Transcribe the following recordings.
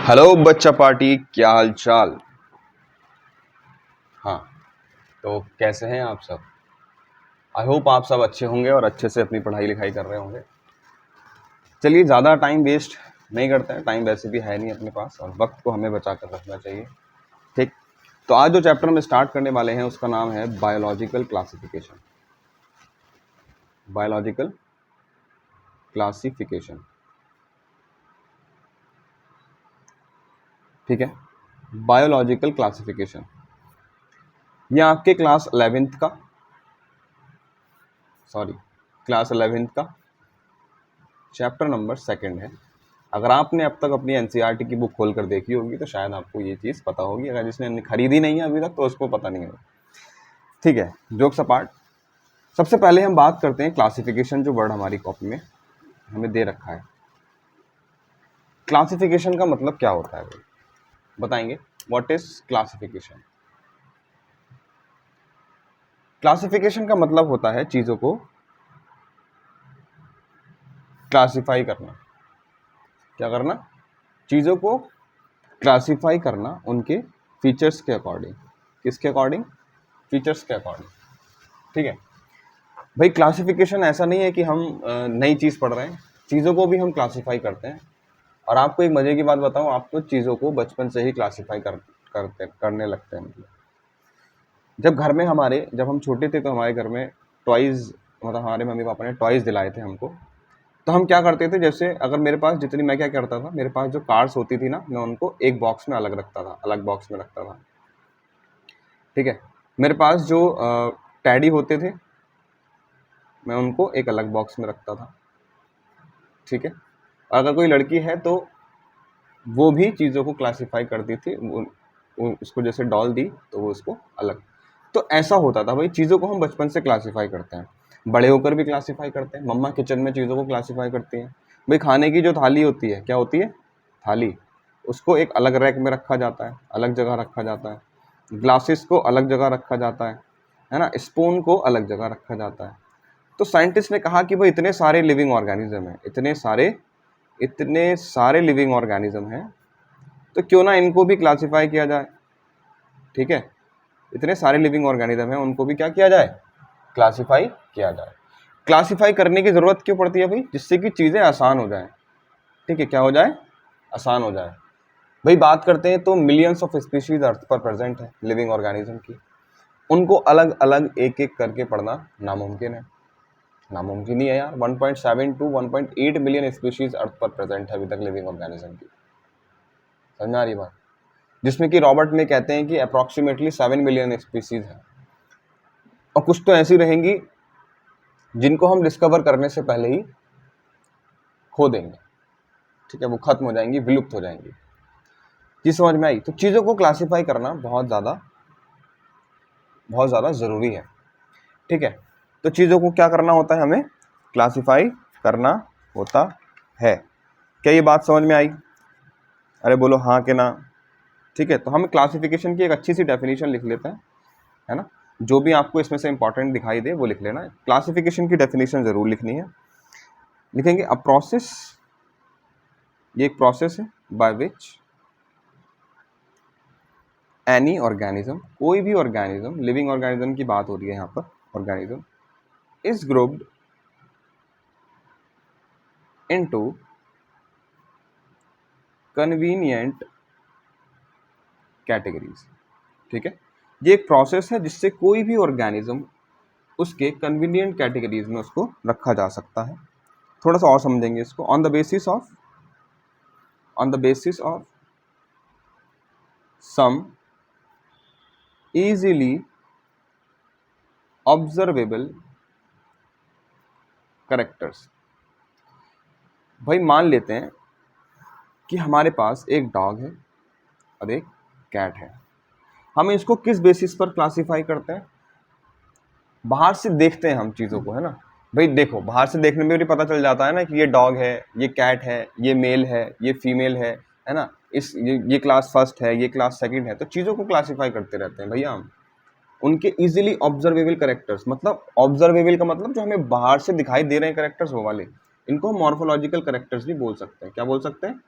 Hello बच्चा party, क्या हाल चाल। हाँ, तो कैसे हैं आप सब। आई होप आप सब अच्छे होंगे और अच्छे से अपनी पढ़ाई लिखाई कर रहे होंगे। चलिए, ज़्यादा टाइम वेस्ट नहीं करते हैं, टाइम वैसे भी है नहीं अपने पास और वक्त को हमें बचा कर रखना चाहिए। ठीक, तो आज जो चैप्टर हम स्टार्ट करने वाले हैं उसका नाम है बायोलॉजिकल क्लासिफिकेशन। बायोलॉजिकल क्लासिफिकेशन, ठीक है। बायोलॉजिकल क्लासिफिकेशन ये आपके क्लास 11th का क्लास 11th का चैप्टर नंबर 2 है। अगर आपने अब तक अपनी एनसीईआरटी की बुक खोल कर देखी होगी तो शायद आपको ये चीज़ पता होगी। अगर जिसने खरीदी नहीं है अभी तक तो उसको पता नहीं होगा। ठीक है, जोक्स अपार्ट, सबसे पहले हम बात करते हैं क्लासिफिकेशन, जो वर्ड हमारी कॉपी में हमें दे रखा है। क्लासिफिकेशन का मतलब क्या होता है भाई, बताएंगे। What is classification. क्लासिफिकेशन का मतलब होता है चीज़ों को क्लासिफाई करना। क्या करना? चीज़ों को क्लासिफाई करना उनके फीचर्स के अकॉर्डिंग। किसके अकॉर्डिंग? फीचर्स के अकॉर्डिंग। ठीक है भाई, क्लासिफिकेशन ऐसा नहीं है कि हम नई चीज़ पढ़ रहे हैं, चीज़ों को भी हम क्लासिफाई करते हैं। और आपको एक मज़े की बात बताऊं, आप तो चीज़ों को बचपन से ही क्लासिफाई करने लगते हैं। मतलब जब हम छोटे थे तो हमारे घर में टॉयज़, मतलब हमारे मम्मी पापा ने टॉयज़ दिलाए थे हमको। तो हम क्या करते थे, जैसे अगर मेरे पास जितनी, मैं क्या करता था, मेरे पास जो कार्स होती थी ना, मैं उनको एक बॉक्स में अलग रखता था, अलग बॉक्स में रखता था। ठीक है, मेरे पास जो टैडी होते थे मैं उनको एक अलग बॉक्स में रखता था। ठीक है, अगर कोई लड़की है तो वो भी चीज़ों को क्लासिफाई करती थी, उसको जैसे डॉल दी तो वो उसको अलग। तो ऐसा होता था भाई, चीज़ों को हम बचपन से क्लासिफाई करते हैं, बड़े होकर भी क्लासिफाई करते हैं। मम्मा किचन में चीज़ों को क्लासिफाई करती हैं। भाई खाने की जो थाली होती है, क्या होती है? थाली, उसको एक अलग रैक में रखा जाता है, अलग जगह रखा जाता है। ग्लासेस को अलग जगह रखा जाता है ना। स्पून को अलग जगह रखा जाता है। तो साइंटिस्ट ने कहा कि भाई इतने सारे लिविंग ऑर्गेनिज्म हैं, इतने सारे लिविंग ऑर्गेनिज्म हैं, तो क्यों ना इनको भी क्लासिफाई किया जाए। ठीक है, इतने सारे लिविंग ऑर्गेनिज्म हैं, उनको भी क्या किया जाए? क्लासिफाई किया जाए। क्लासिफाई करने की ज़रूरत क्यों पड़ती है भाई? जिससे कि चीज़ें आसान हो जाएं। ठीक है, क्या हो जाए? आसान हो जाए। भाई बात करते हैं तो मिलियंस ऑफ स्पीशीज अर्थ पर प्रेजेंट है लिविंग ऑर्गेनिज्म की। उनको अलग अलग एक एक करके पढ़ना नामुमकिन है। नामुमकिन ही है यार। 1.7 to 1.8 मिलियन स्पीशीज अर्थ पर प्रेजेंट है अभी तक लिविंग ऑर्गेनिज्म की। समझ आ रही बात? जिसमें कि रॉबर्ट में कहते हैं कि अप्रॉक्सीमेटली 7 मिलियन स्पीशीज है। और कुछ तो ऐसी रहेंगी जिनको हम डिस्कवर करने से पहले ही खो देंगे। ठीक है, वो खत्म हो जाएंगी, विलुप्त हो जाएंगी। चीज समझ में आई? तो चीज़ों को क्लासिफाई करना बहुत ज़्यादा ज़रूरी है। ठीक है, तो चीज़ों को क्या करना होता है? हमें क्लासिफाई करना होता है। क्या ये बात समझ में आई? अरे बोलो हाँ कि ना। ठीक है, तो हम क्लासिफिकेशन की एक अच्छी सी डेफिनेशन लिख लेते हैं, है ना। जो भी आपको इसमें से इंपॉर्टेंट दिखाई दे वो लिख लेना है। क्लासिफिकेशन की डेफिनेशन ज़रूर लिखनी है। लिखेंगे अ प्रोसेस, ये एक प्रोसेस है बाय विच एनी ऑर्गेनिज्म, कोई भी ऑर्गेनिज्म, लिविंग ऑर्गेनिज्म की बात हो रही है यहाँ पर, organism is grouped into convenient categories. ठीक है, ये एक प्रोसेस है जिससे कोई भी ऑर्गेनिज्म उसके कन्वीनियंट कैटेगरीज में उसको रखा जा सकता है। थोड़ा सा और समझेंगे इसको। On the basis of some easily observable characters। भाई मान लेते हैं कि हमारे पास एक डॉग है और एक कैट है। हम इसको किस बेसिस पर क्लासिफाई करते हैं? बाहर से देखते हैं हम चीज़ों को, है ना। भाई देखो, बाहर से देखने में भी पता चल जाता है ना कि ये डॉग है, ये कैट है, ये मेल है, ये फीमेल है ना। ये क्लास फर्स्ट है, ये क्लास सेकंड है। तो चीज़ों को क्लासिफाई करते रहते हैं भैया हम। उनके इजीली ऑब्जर्वेबल करेक्टर्स, मतलब ऑब्जर्वेबल का मतलब जो हमें बाहर से दिखाई दे रहे हैं करेक्टर्स, वो वाले, इनको हम मॉर्फोलॉजिकल करेक्टर्स भी बोल सकते हैं। क्या बोल सकते हैं?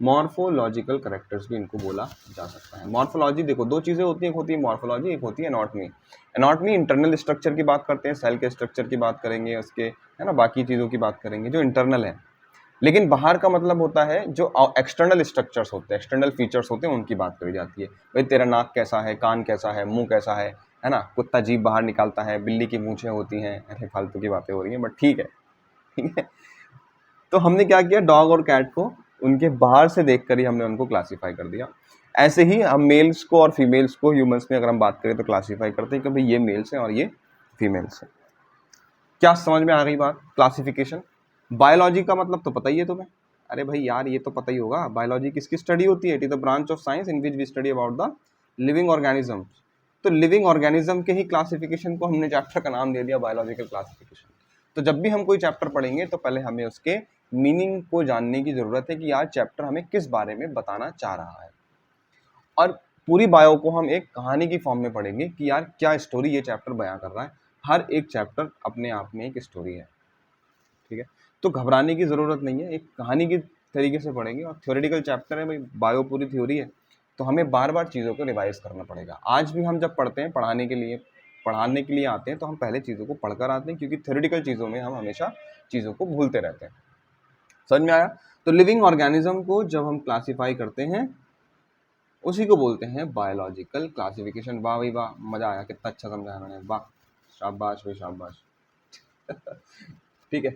मॉर्फोलॉजिकल करेक्टर्स भी इनको बोला जा सकता है। मॉर्फोलॉजी देखो दो चीज़ें होती हैं, एक होती है मॉर्फोलॉजी, एक होती है एनाटॉमी। एनाटॉमी इंटरनल स्ट्रक्चर की बात करते हैं, सेल के स्ट्रक्चर की बात करेंगे, उसके है ना बाकी चीज़ों की बात करेंगे जो इंटरनल है। लेकिन बाहर का मतलब होता है जो एक्सटर्नल स्ट्रक्चर्स होते हैं, एक्सटर्नल फीचर्स होते हैं, उनकी बात करी जाती है। भाई तेरा नाक कैसा है, कान कैसा है, मुंह कैसा है ना, कुत्ता जीभ बाहर निकालता है, बिल्ली की मूंछें होती हैं, ऐसे फालतू की बातें हो रही हैं, बट ठीक है। ठीक है, तो हमने क्या किया, डॉग और कैट को उनके बाहर से देखकर ही हमने उनको क्लासीफाई कर दिया। ऐसे ही हम मेल्स को और फीमेल्स को ह्यूमंस में अगर हम बात करें तो क्लासीफाई करते हैं कि भाई ये मेल्स हैं और ये फीमेल्स हैं। क्या समझ में आ गई बात? क्लासिफिकेशन। बायोलॉजी का मतलब तो पता ही है तुम्हें। अरे भाई यार ये तो पता ही होगा, बायोलॉजी किसकी स्टडी होती है? It is the branch of science in which we study about the living organism. तो लिविंग ऑर्गेनिज्म के ही क्लासिफिकेशन को हमने चैप्टर का नाम दे दिया बायोलॉजिकल क्लासिफिकेशन। तो जब भी हम कोई चैप्टर पढ़ेंगे तो पहले हमें उसके मीनिंग को जानने की जरूरत है कि यार चैप्टर हमें किस बारे में बताना चाह रहा है। और पूरी बायो को हम एक कहानी की फॉर्म में पढ़ेंगे कि यार क्या स्टोरी ये चैप्टर बयां कर रहा है। हर एक चैप्टर अपने आप में एक स्टोरी है, ठीक है। तो घबराने की ज़रूरत नहीं है, एक कहानी की तरीके से पढ़ेंगे। और थ्योरेटिकल चैप्टर है भाई, बायो पूरी थ्योरी है, तो हमें बार बार चीज़ों को रिवाइज करना पड़ेगा। आज भी हम जब पढ़ते हैं पढ़ाने के लिए आते हैं तो हम पहले चीज़ों को पढ़कर आते हैं, क्योंकि थ्योरेटिकल चीज़ों में हम हमेशा चीज़ों को भूलते रहते हैं। समझ में आया? तो लिविंग ऑर्गेनिज्म को जब हम क्लासीफाई करते हैं उसी को बोलते हैं बायोलॉजिकल क्लासिफिकेशन। वाह भाई वाह, मज़ा आया, कितना अच्छा समझाया मैंने, वाह, शाबाश भाई शाबाश। ठीक है,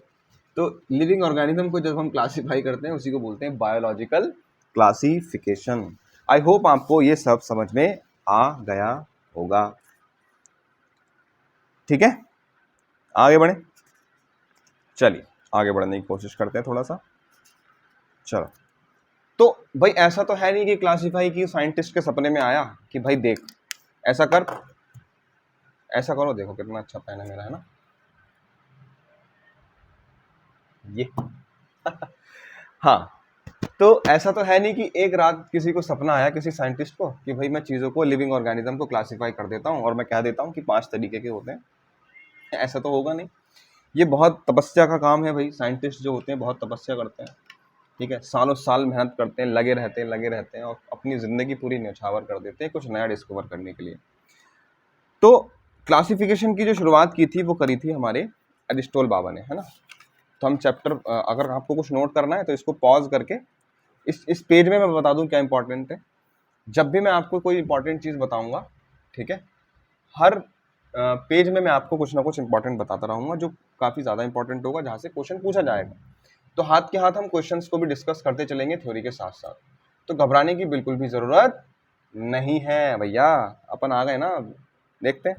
तो लिविंग ऑर्गेनिज्म को जब हम क्लासीफाई करते हैं उसी को बोलते हैं बायोलॉजिकल क्लासिफिकेशन। आई होप आपको ये सब समझ में आ गया होगा। ठीक है, आगे बढ़े, चलिए आगे बढ़ने की कोशिश करते हैं थोड़ा सा। चलो, तो भाई ऐसा तो है नहीं कि क्लासीफाई की साइंटिस्ट के सपने में आया कि भाई देख ऐसा कर, ऐसा करो, देखो कितना अच्छा पेन है मेरा, है ना ये। हाँ, तो ऐसा तो है नहीं कि एक रात किसी को सपना आया, किसी साइंटिस्ट को, कि भाई मैं चीज़ों को, लिविंग ऑर्गेनिज्म को क्लासीफाई कर देता हूँ और मैं कह देता हूँ कि 5 तरीके के होते हैं। ऐसा तो होगा नहीं। ये बहुत तपस्या का काम है भाई, साइंटिस्ट जो होते हैं बहुत तपस्या करते हैं, ठीक है, सालों साल मेहनत करते हैं, लगे रहते हैं और अपनी ज़िंदगी पूरी न्यौछावर कर देते हैं कुछ नया डिस्कवर करने के लिए। तो क्लासिफिकेशन की जो शुरुआत की थी वो करी थी हमारे एरिस्टोटल बाबा ने, है ना। तो हम चैप्टर, अगर आपको कुछ नोट करना है तो इसको पॉज करके इस पेज में मैं बता दूं क्या इंपॉर्टेंट है। जब भी मैं आपको कोई इंपॉर्टेंट चीज़ बताऊंगा, ठीक है, हर पेज में मैं आपको कुछ ना कुछ इंपॉर्टेंट बताता रहूंगा जो काफ़ी ज़्यादा इंपॉर्टेंट होगा, जहाँ से क्वेश्चन पूछा जाएगा। तो हाथ के हाथ हम क्वेश्चंस को भी डिस्कस करते चलेंगे थ्योरी के साथ साथ। तो घबराने की बिल्कुल भी ज़रूरत नहीं है भैया, अपन आ गए ना। देखते हैं,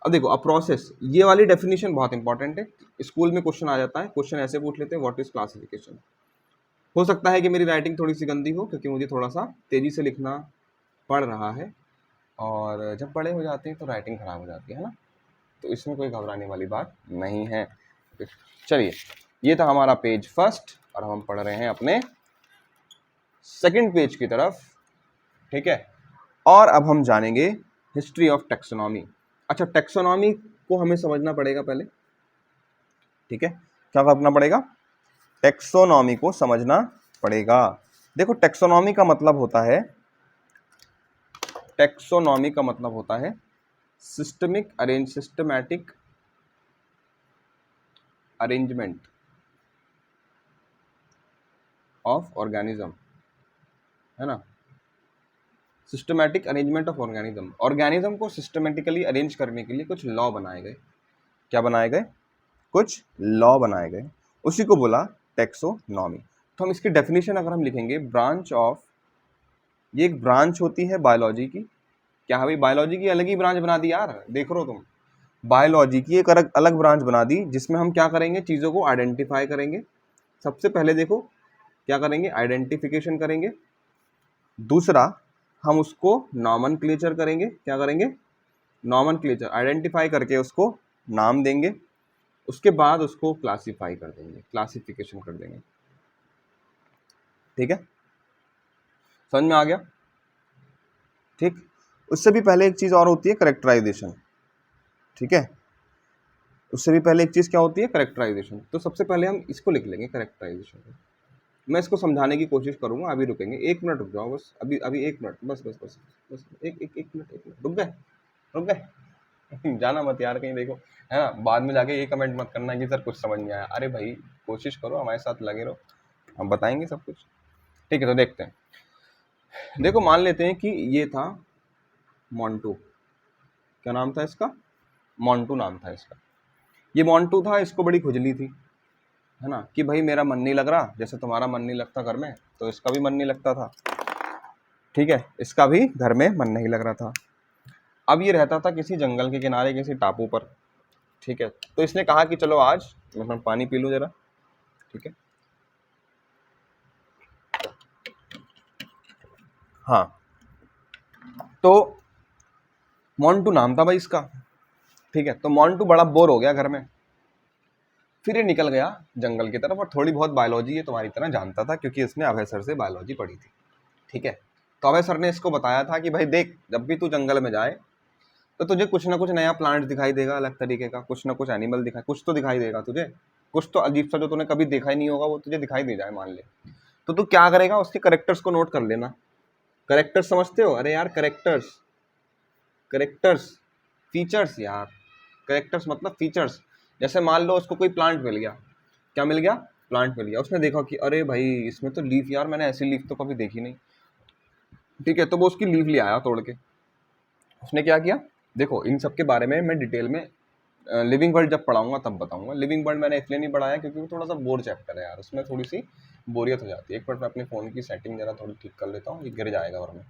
अब देखो, अब प्रोसेस, ये वाली डेफिनेशन बहुत इंपॉर्टेंट है। स्कूल में क्वेश्चन आ जाता है, क्वेश्चन ऐसे पूछ लेते हैं, व्हाट इज क्लासिफिकेशन। हो सकता है कि मेरी राइटिंग थोड़ी सी गंदी हो, क्योंकि मुझे थोड़ा सा तेज़ी से लिखना पड़ रहा है, और जब बड़े हो जाते हैं तो राइटिंग ख़राब हो जाती है ना। तो इसमें कोई घबराने वाली बात नहीं है। चलिए, ये था हमारा पेज फर्स्ट और हम पढ़ रहे हैं अपने सेकंड पेज की तरफ, ठीक है। और अब हम जानेंगे हिस्ट्री ऑफ टेक्सोनॉमी। अच्छा, टेक्सोनॉमी को हमें समझना पड़ेगा पहले, ठीक है। क्या करना पड़ेगा? टेक्सोनॉमी को समझना पड़ेगा। देखो, टेक्सोनॉमी का मतलब होता है, टेक्सोनॉमी का मतलब होता है सिस्टमैटिक अरेंजमेंट ऑफ ऑर्गेनिज्म, है ना। Systematic arrangement of organism, organism को सिस्टमेटिकली अरेंज करने के लिए कुछ लॉ बनाए गए। क्या बनाए गए? कुछ लॉ बनाए गए, उसी को बोला टेक्सोनॉमी। तो हम इसकी डेफिनेशन अगर हम लिखेंगे, ब्रांच ऑफ, ये एक ब्रांच होती है बायोलॉजी की। क्या भाई, बायोलॉजी की अलग ही ब्रांच बना दी यार, देख रहे हो तुम, बायोलॉजी की एक अलग अलग ब्रांच बना दी, जिसमें हम क्या करेंगे, चीज़ों को आइडेंटिफाई करेंगे। सबसे पहले देखो क्या करेंगे, आइडेंटिफिकेशन करेंगे। दूसरा, हम उसको नॉमनक्लेचर करेंगे। क्या करेंगे? नॉमनक्लेचर, आइडेंटिफाई करके उसको नाम देंगे। उसके बाद उसको क्लासीफाई कर देंगे, क्लासिफिकेशन कर देंगे, ठीक है। समझ में आ गया? ठीक। उससे भी पहले एक चीज़ और होती है, करेक्टराइजेशन, ठीक है। उससे भी पहले एक चीज़ क्या होती है, करेक्टराइजेशन। तो सबसे पहले हम इसको लिख लेंगे, करेक्टराइजेशन। मैं इसको समझाने की कोशिश करूंगा, अभी रुकेंगे, 1 मिनट रुक जाओ बस, अभी अभी 1 मिनट, बस बस बस बस, एक मिनट, 1 मिनट रुक गए, रुक गए। जाना मत यार कहीं, देखो है ना, बाद में जाके ये कमेंट मत करना कि सर कुछ समझ नहीं आया। अरे भाई कोशिश करो, हमारे साथ लगे रहो, हम बताएंगे सब कुछ। ठीक है, तो देखते हैं। देखो मान लेते हैं कि ये था मोंटू, क्या नाम था इसका, मोंटू नाम था इसका। ये मोंटू था, इसको बड़ी खुजली थी, है ना, कि भाई मेरा मन नहीं लग रहा, जैसे तुम्हारा मन नहीं लगता घर में, तो इसका भी मन नहीं लगता था। ठीक है, इसका भी घर में मन नहीं लग रहा था। अब ये रहता था किसी जंगल के किनारे, किसी टापू पर। ठीक है, तो इसने कहा कि चलो आज मैं पानी पी लूं जरा। ठीक है, हाँ, तो मोंटू नाम था भाई इसका। ठीक है, तो मोंटू बड़ा बोर हो गया घर में, फिर ये निकल गया जंगल की तरफ, और थोड़ी बहुत बायोलॉजी ये तुम्हारी तरह जानता था, क्योंकि इसने अभय सर से बायोलॉजी पढ़ी थी। ठीक है, तो अभय सर ने इसको बताया था कि भाई देख, जब भी तू जंगल में जाए तो तुझे कुछ ना कुछ नया प्लांट दिखाई देगा, अलग तरीके का, कुछ ना कुछ एनिमल दिखाई, कुछ तो दिखाई देगा तुझे, कुछ तो अजीब सा जो तूने कभी देखा ही नहीं होगा, वो तुझे दिखाई दे जाए मान ले। तो तू क्या करेगा, उसके करेक्टर्स को नोट कर लेना। करेक्टर्स समझते हो, अरे यार करेक्टर्स, करेक्टर्स, फीचर्स यार, करेक्टर्स मतलब फीचर्स। जैसे मान लो उसको कोई प्लांट मिल गया, क्या मिल गया, प्लांट मिल गया, उसने देखा कि अरे भाई इसमें तो लीफ, यार मैंने ऐसी लीफ तो कभी देखी नहीं। ठीक है, तो वो उसकी लीफ ले आया तोड़ के। उसने क्या किया, देखो इन सब के बारे में मैं डिटेल में लिविंग वर्ल्ड जब पढ़ाऊंगा तब बताऊंगा। लिविंग वर्ल्ड मैंने इसलिए नहीं पढ़ाया क्योंकि वो थोड़ा सा बोर चैप्टर है यार, उसमें थोड़ी सी बोरियत हो जाती है। एक मिनट मैं अपने फ़ोन की सेटिंग जरा थोड़ी ठीक कर लेता हूँ, ये गिर जाएगा वरना।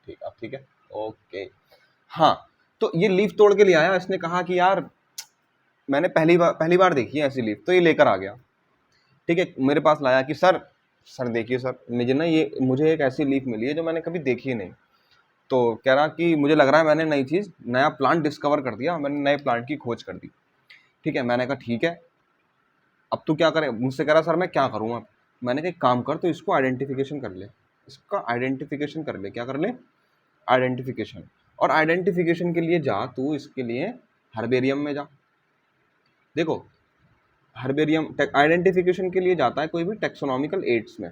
ठीक, अब ठीक है, ओके। हाँ, तो ये लीफ तोड़ के ले आया, इसने कहा कि यार मैंने पहली बार देखी है ऐसी लीफ, तो ये लेकर आ गया। ठीक है, मेरे पास लाया कि सर, सर देखिए सर, मुझे एक ऐसी लीफ मिली है जो मैंने कभी देखी ही नहीं। तो कह रहा कि मुझे लग रहा है मैंने नई चीज़, नया प्लांट डिस्कवर कर दिया, मैंने नए प्लांट की खोज कर दी। ठीक है, मैंने कहा ठीक है, अब तू क्या करे, मुझसे कह रहा सर मैं क्या करूँ अब। मैंने कहा एक काम कर, तो इसको आइडेंटिफिकेशन कर ले, इसका आइडेंटिफिकेशन कर ले, क्या कर ले, आइडेंटिफिकेशन। और आइडेंटिफिकेशन के लिए जा तू, इसके लिए हर्बेरियम में जा। देखो हर्बेरियम आइडेंटिफिकेशन के लिए जाता है कोई भी टेक्सोनॉमिकल एड्स में।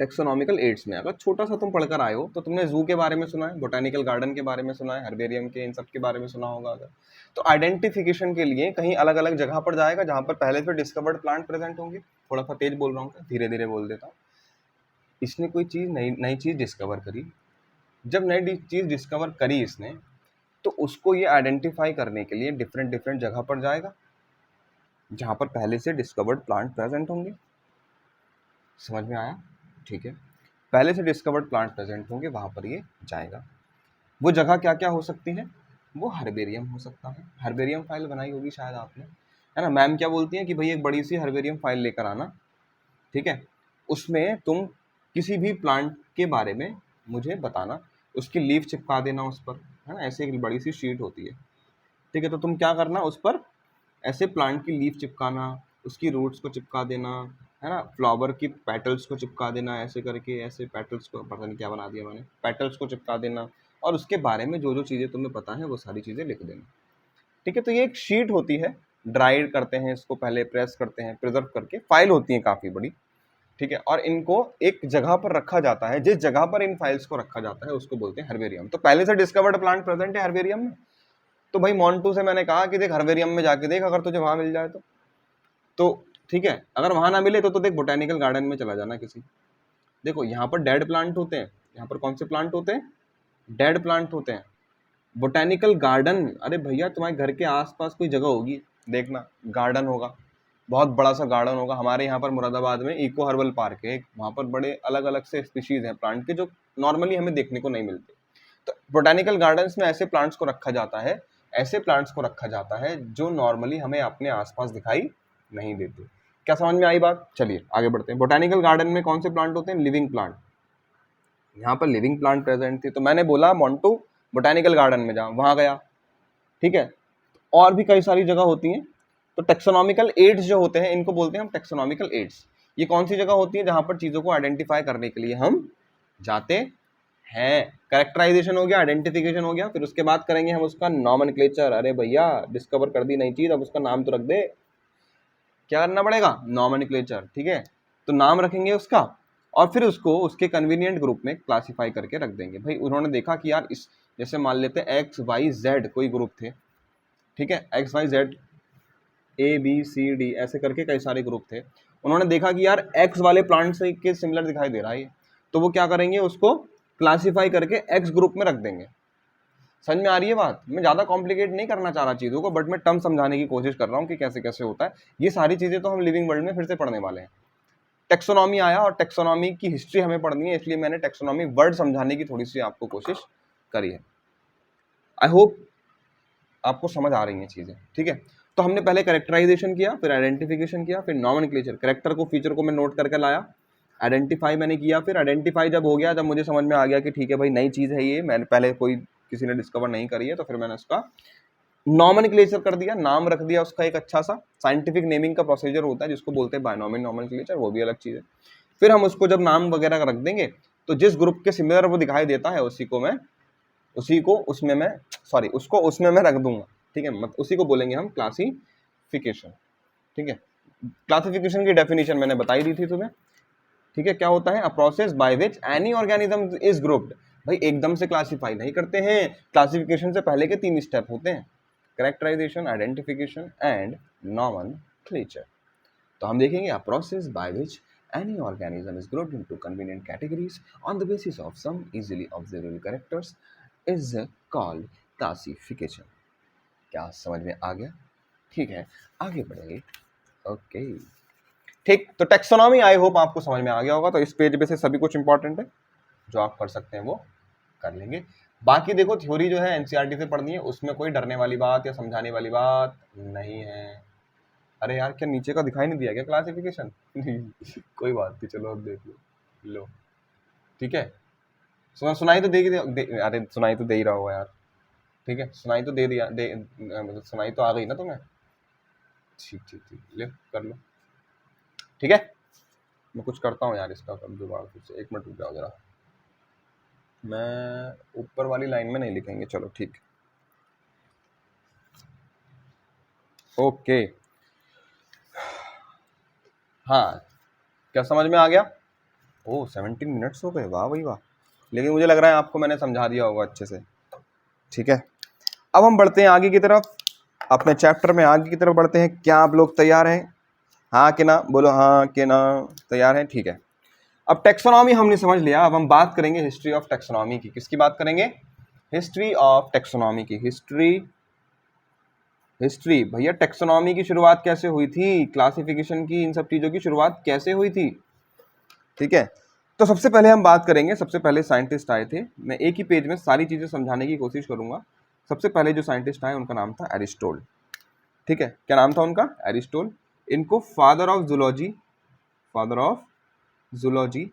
टेक्सोनॉमिकल एड्स में अगर छोटा सा तुम पढ़कर आए हो तो तुमने जू के बारे में सुना है, बोटानिकल गार्डन के बारे में सुना है, हर्बेरियम के, इन सब के बारे में सुना होगा अगर। तो आइडेंटिफिकेशन के लिए कहीं अलग अलग जगह पर जाएगा जहां पर पहले से डिस्कवर्ड प्लांट प्रेजेंट होंगे। थोड़ा सा तेज बोल रहा हूँ, धीरे धीरे बोल देता हूँ। इसने कोई चीज़, नई नई चीज़ डिस्कवर करी। जब नई चीज़ डिस्कवर करी इसने, तो उसको ये आइडेंटिफाई करने के लिए डिफरेंट डिफरेंट जगह पर जाएगा जहाँ पर पहले से डिस्कवर्ड प्लांट प्रेजेंट होंगे। समझ में आया? ठीक है, पहले से डिस्कवर्ड प्लांट प्रेजेंट होंगे वहाँ पर ये जाएगा। वो जगह क्या क्या हो सकती है, वो हर्बेरियम हो सकता है। हर्बेरियम फाइल बनाई होगी शायद आपने, है ना। मैम क्या बोलती हैं कि भाई एक बड़ी सी हर्बेरियम फाइल लेकर आना, ठीक है, उसमें तुम किसी भी प्लांट के बारे में मुझे बताना, उसकी लीफ चिपका देना उस पर, है ना, ऐसे एक बड़ी सी शीट होती है। ठीक है, तो तुम क्या करना, उस पर ऐसे प्लांट की लीफ चिपकाना, उसकी रूट्स को चिपका देना, है ना, फ्लावर की पेटल्स को चिपका देना, ऐसे करके, ऐसे पेटल्स को, पता नहीं क्या बना दिया मैंने, पेटल्स को चिपका देना, और उसके बारे में जो जो चीज़ें तुम्हें पता है वो सारी चीज़ें लिख देना। ठीक है, तो ये एक शीट होती है, ड्राइड करते हैं इसको, पहले प्रेस करते हैं, प्रिजर्व करके फाइल होती है काफ़ी बड़ी। ठीक है, और इनको एक जगह पर रखा जाता है, जिस जगह पर इन फाइल्स को रखा जाता है उसको बोलते हैं हर्बेरियम। तो पहले से डिस्कवर्ड प्लांट प्रेजेंट है हर्बेरियम में। तो भाई मोंटू से मैंने कहा कि देख हर्बेरियम में जाके देख, अगर तुझे वहां मिल जाए तो ठीक है, अगर वहां ना मिले तो देख बोटेनिकल गार्डन में चला जाना किसी। देखो यहाँ पर डेड प्लांट होते हैं, यहाँ पर कौन से प्लांट होते हैं, डेड प्लांट होते हैं। बोटेनिकल गार्डन, अरे भैया तुम्हारे घर के आसपास कोई जगह होगी, देखना गार्डन होगा, बहुत बड़ा सा गार्डन होगा। हमारे यहाँ पर मुरादाबाद में इको हर्बल पार्क है, वहाँ पर बड़े अलग अलग से स्पीशीज हैं प्लांट के जो नॉर्मली हमें देखने को नहीं मिलते। तो बोटेनिकल गार्डन्स में ऐसे प्लांट्स को रखा जाता है, ऐसे प्लांट्स को रखा जाता है जो नॉर्मली हमें अपने आसपास दिखाई नहीं देते। क्या समझ में आई बात? चलिए आगे बढ़ते हैं। बोटेनिकल गार्डन में कौन से प्लांट होते हैं, लिविंग प्लांट। यहाँ पर लिविंग प्लांट प्रेजेंट थे, तो मैंने बोला मोंटू बोटेनिकल गार्डन में जा, वहां गया। ठीक है, और भी कई सारी जगह होती हैं। तो टेक्सोनॉमिकल एड्स जो होते हैं इनको बोलते हैं हम टेक्सोनॉमिकल एड्स। ये कौन सी जगह होती है जहां पर चीजों को आइडेंटिफाई करने के लिए हम जाते हैं। कैरेक्टराइजेशन हो गया, आइडेंटिफिकेशन हो गया, फिर उसके बाद करेंगे हम उसका नॉमेनक्लेचर। अरे भैया डिस्कवर कर दी नई चीज, अब उसका नाम तो रख दे। क्या करना पड़ेगा, नॉमेनक्लेचर। ठीक है, तो नाम रखेंगे उसका और फिर उसको उसके कन्वीनियंट ग्रुप में क्लासीफाई करके रख देंगे। भाई उन्होंने देखा कि यार इस जैसे मान लेते हैं XYZ कोई ग्रुप थे, ठीक है, XYZ ABCD ऐसे करके कई सारे ग्रुप थे। उन्होंने देखा कि यार X वाले प्लांट से के सिमिलर दिखाई दे रहा है, तो वो क्या करेंगे, उसको क्लासीफाई करके X ग्रुप में रख देंगे। समझ में आ रही है बात? मैं ज़्यादा कॉम्प्लिकेट नहीं करना चाह रहा चीज़ों को, बट मैं टर्म समझाने की कोशिश कर रहा हूँ कि कैसे कैसे होता है। ये सारी चीज़ें तो हम लिविंग वर्ल्ड में फिर से पढ़ने वाले हैं। टेक्सोनॉमी आया और टेक्सोनॉमी की हिस्ट्री हमें पढ़नी है, इसलिए मैंने टेक्सोनॉमी वर्ड समझाने की थोड़ी सी आपको कोशिश करी है। आई होप आपको समझ आ रही हैं चीज़ें, ठीक है। तो हमने पहले कैरेक्टराइजेशन किया, फिर आइडेंटिफिकेशन किया, फिर नॉमेनक्लेचर, कैरेक्टर को फीचर को मैं नोट करके लाया, आइडेंटिफाई मैंने किया, फिर आइडेंटिफाई जब हो गया, जब मुझे समझ में आ गया कि ठीक है भाई नई चीज़ है ये, मैंने पहले कोई किसी ने डिस्कवर नहीं करी है, तो फिर मैंने उसका नॉमेनक्लेचर कर दिया, नाम रख दिया उसका एक अच्छा सा। साइंटिफिक नेमिंग का प्रोसीजर होता है जिसको बोलते हैं बायनॉमियल नॉमेनक्लेचर, वो भी अलग चीज़ है। फिर हम उसको जब नाम वगैरह रख देंगे तो जिस ग्रुप के सिमिलर वो दिखाई देता है उसको उसमें मैं रख दूंगा, ठीक है। मतलब उसी को बोलेंगे हम क्लासिफिकेशन, ठीक है। क्लासिफिकेशन की डेफिनेशन मैंने बताई दी थी तुम्हें, ठीक है। क्या होता है, a process by which any organism is grouped. भाई एकदम से क्लासिफाई नहीं करते हैं, क्लासिफिकेशन से पहले के 3 स्टेप होते हैं, कैरेक्टराइजेशन, आइडेंटिफिकेशन एंड नॉमेनक्लेचर। तो हम देखेंगे a process by which any organism is grouped into convenient categories on the basis of some easily observable characters is called classification। क्या समझ में आ गया? ठीक है, आगे बढ़ेंगे। ओके ठीक, तो टेक्सोनॉमी आई होप आपको समझ में आ गया होगा। तो इस पेज पे से सभी कुछ इंपॉर्टेंट है जो आप कर सकते हैं वो कर लेंगे। बाकी देखो थ्योरी जो है एनसीईआरटी से पढ़नी है, उसमें कोई डरने वाली बात या समझाने वाली बात नहीं है। अरे यार क्या नीचे का दिखाई नहीं दिया क्या क्लासिफिकेशन? कोई बात नहीं, चलो अब देख लो ठीक है। सुनाई तो अरे सुनाई तो दे ही रहा होगा यार, ठीक है। सुनाई तो दे दिया, मतलब सुनाई तो आ गई ना तुम्हें? ठीक ठीक ठीक, ले कर लो, ठीक है। मैं कुछ करता हूँ यार इसका कब जुगाड़, फिर 1 मिनट रुक जाओ जरा। मैं ऊपर वाली लाइन में नहीं लिखेंगे, चलो ठीक, ओके। हाँ क्या समझ में आ गया? ओह 17 मिनट्स हो गए, वाह भाई वाह। लेकिन मुझे लग रहा है आपको मैंने समझा दिया होगा अच्छे से, ठीक है। अब हम बढ़ते हैं आगे की तरफ, अपने चैप्टर में आगे की तरफ बढ़ते हैं। क्या आप लोग तैयार हैं? हाँ कि ना, बोलो हाँ कि ना, तैयार हैं, ठीक है। अब टेक्सोनॉमी हमने समझ लिया, अब हम बात करेंगे हिस्ट्री ऑफ टेक्सोनॉमी की। किसकी बात करेंगे? हिस्ट्री ऑफ टेक्सोनॉमी की। हिस्ट्री भैया, टेक्सोनॉमी की शुरुआत कैसे हुई थी, क्लासिफिकेशन की, इन सब चीज़ों की शुरुआत कैसे हुई थी, ठीक है। तो सबसे पहले हम बात करेंगे, सबसे पहले साइंटिस्ट आए थे। मैं एक ही पेज में सारी चीज़ें समझाने की कोशिश करूंगा। सबसे पहले जो साइंटिस्ट आए उनका नाम था एरिस्टोल, ठीक है। क्या नाम था उनका? एरिस्टोल। इनको father of zoology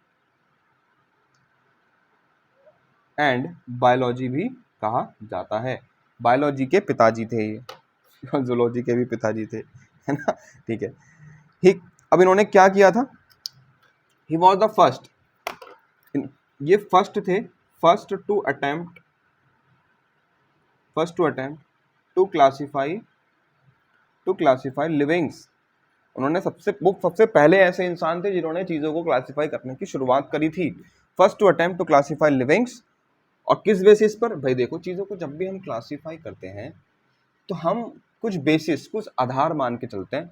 and biology भी कहा जाता है। बायोलॉजी के पिताजी थे ये, जूलॉजी के भी पिताजी थे, है ना, ठीक है। ठीक, अब इन्होंने क्या किया था? ही वॉज द फर्स्ट, ये फर्स्ट थे, first to attempt to classify livings. उन्होंने सबसे पहले ऐसे इंसान थे जिन्होंने चीज़ों को क्लासीफाई करने की शुरुआत करी थी। First to attempt to classify livings. और किस बेसिस पर? भाई देखो चीज़ों को जब भी हम क्लासीफाई करते हैं तो हम कुछ बेसिस, कुछ आधार मान के चलते हैं,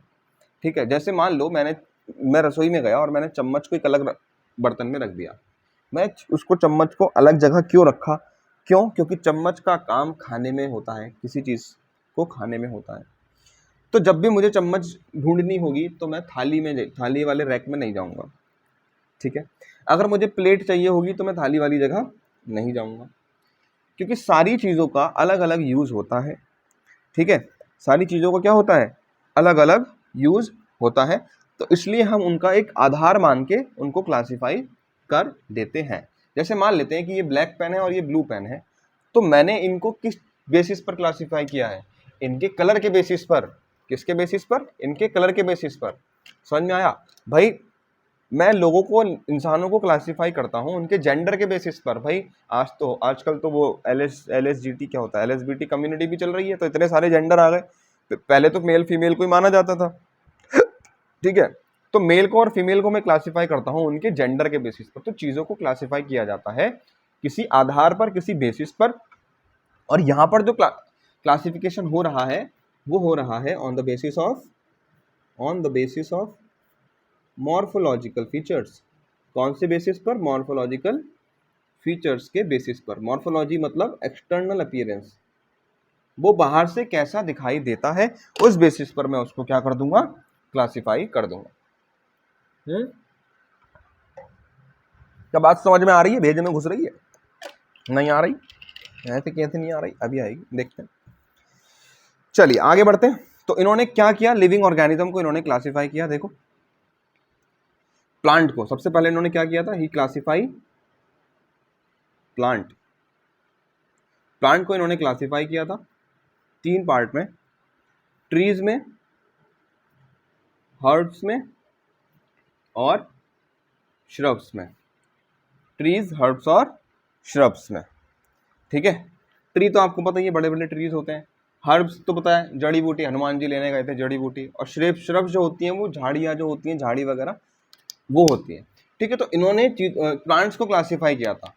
ठीक है। जैसे मान लो मैं रसोई में गया और मैंने चम्मच को एक अलग बर्तन में रख दिया। मैं उसको चम्मच को अलग जगह क्यों रखा? क्योंकि चम्मच का काम खाने में होता है, किसी चीज़ को खाने में होता है। तो जब भी मुझे चम्मच ढूंढनी होगी तो मैं थाली वाले रैक में नहीं जाऊंगा, ठीक है। अगर मुझे प्लेट चाहिए होगी तो मैं थाली वाली जगह नहीं जाऊंगा, क्योंकि सारी चीज़ों का अलग अलग यूज़ होता है, ठीक है। सारी चीज़ों का क्या होता है? अलग अलग यूज़ होता है। तो इसलिए हम उनका एक आधार मान के उनको क्लासीफाई कर देते हैं। जैसे मान लेते हैं कि ये ब्लैक पेन है और ये ब्लू पेन है, तो मैंने इनको किस बेसिस पर क्लासीफाई किया है? इनके कलर के बेसिस पर। किसके बेसिस पर? इनके कलर के बेसिस पर। समझ में आया भाई? मैं लोगों को, इंसानों को क्लासीफाई करता हूँ उनके जेंडर के बेसिस पर। भाई आजकल तो वो LSGT क्या होता है, LSBT कम्युनिटी भी चल रही है, तो इतने सारे जेंडर आ गए। पहले तो मेल फीमेल को ही माना जाता था, ठीक है। तो मेल को और फीमेल को मैं क्लासिफाई करता हूं उनके जेंडर के बेसिस पर। तो चीजों को क्लासिफाई किया जाता है किसी आधार पर, किसी बेसिस पर, और यहां पर जो क्लासिफिकेशन हो रहा है वो हो रहा है on the basis of morphological features. कौन से बेसिस पर? मॉर्फोलॉजिकल फीचर्स के बेसिस पर। मॉर्फोलॉजी मतलब एक्सटर्नल अपीयरेंस, वो बाहर से कैसा दिखाई देता है, उस बेसिस पर मैं उसको क्या कर दूंगा? क्लासिफाई कर दूंगा। क्या बात समझ में आ रही है? भेज में घुस रही है? नहीं आ रही? ऐसे कैसे नहीं आ रही? अभी आएगी, देखते हैं। चलिए आगे बढ़ते हैं। तो इन्होंने क्या किया? लिविंग ऑर्गेनिज्म को इन्होंने क्लासिफाई किया। देखो प्लांट को सबसे पहले इन्होंने क्या किया था? ही क्लासिफाई प्लांट। प्लांट को इन्होंने क्लासिफाई किया था 3 पार्ट में, ट्रीज में, हर्ब्स में और श्रब्स में। ट्रीज, हर्ब्स और श्रब्स में, ठीक है। ट्री तो आपको पता ही है, बड़े बड़े ट्रीज होते हैं। हर्ब्स तो पता है, जड़ी बूटी, हनुमान जी लेने गए थे जड़ी बूटी। और श्रब्स जो होती हैं वो झाड़ियाँ जो होती हैं, झाड़ी वगैरह वो होती है, ठीक है। तो इन्होंने प्लांट्स को क्लासिफाई किया था।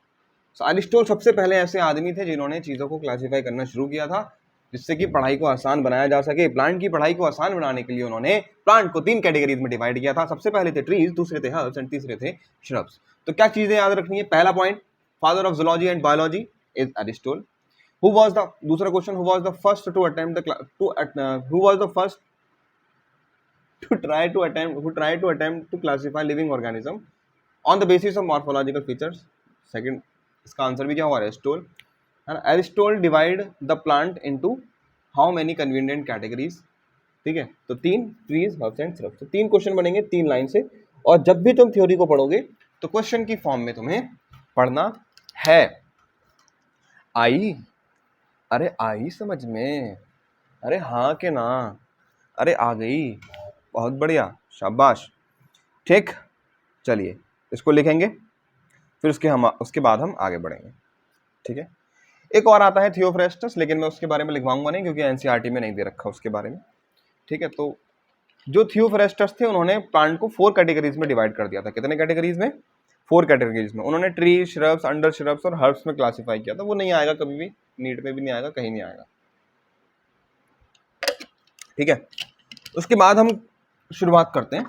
अरिस्टोटल सबसे पहले ऐसे आदमी थे जिन्होंने चीज़ों को क्लासिफाई करना शुरू किया था, जिससे कि पढ़ाई को आसान बनाया जा सके। प्लांट की पढ़ाई को आसान बनाने के लिए उन्होंने प्लांट को 3 कैटेगरीज में डिवाइड किया था। सबसे पहले थे ट्रीज, दूसरे थे हर्ब्स एंड तीसरे थे श्रब्स। तो क्या चीजें याद रखनी है? पहला point, father of zoology and biology is Aristotle. Who was the, दूसरा question, who was the first to attempt who was the first to try to attempt to classify living organism on the basis of morphological features? Second, इसका answer भी क्या हुआ? Aristotle. And Aristotle divide the plant into how many convenient categories, ठीक है। तो 3, trees, herbs and shrubs. तो 3 question बनेंगे 3 line से, और जब भी तुम थ्योरी को पढ़ोगे तो क्वेश्चन की फॉर्म में तुम्हें पढ़ना है। आई? अरे आई समझ में? अरे हाँ के ना? अरे आ गई, बहुत बढ़िया, शाबाश, ठीक। चलिए इसको लिखेंगे, फिर उसके बाद हम आगे बढ़ेंगे, ठीक है। एक और आता है थियोफ्रेस्टस, लेकिन मैं उसके बारे में लिखवाऊंगा नहीं क्योंकि एनसीईआरटी में नहीं दे रखा उसके बारे में, ठीक है। तो जो थियोफ्रेस्टस थे उन्होंने प्लांट को 4 कैटेगरीज में डिवाइड कर दिया था। कितने कैटेगरीज में? 4 कैटेगरीज में। उन्होंने ट्री, श्रब्स, अंडर श्रब्स और हर्ब्स में क्लासिफाई किया था। वो नहीं आएगा कभी भी, नीट में भी नहीं आएगा, कहीं नहीं आएगा, ठीक है। उसके बाद हम शुरुआत करते हैं।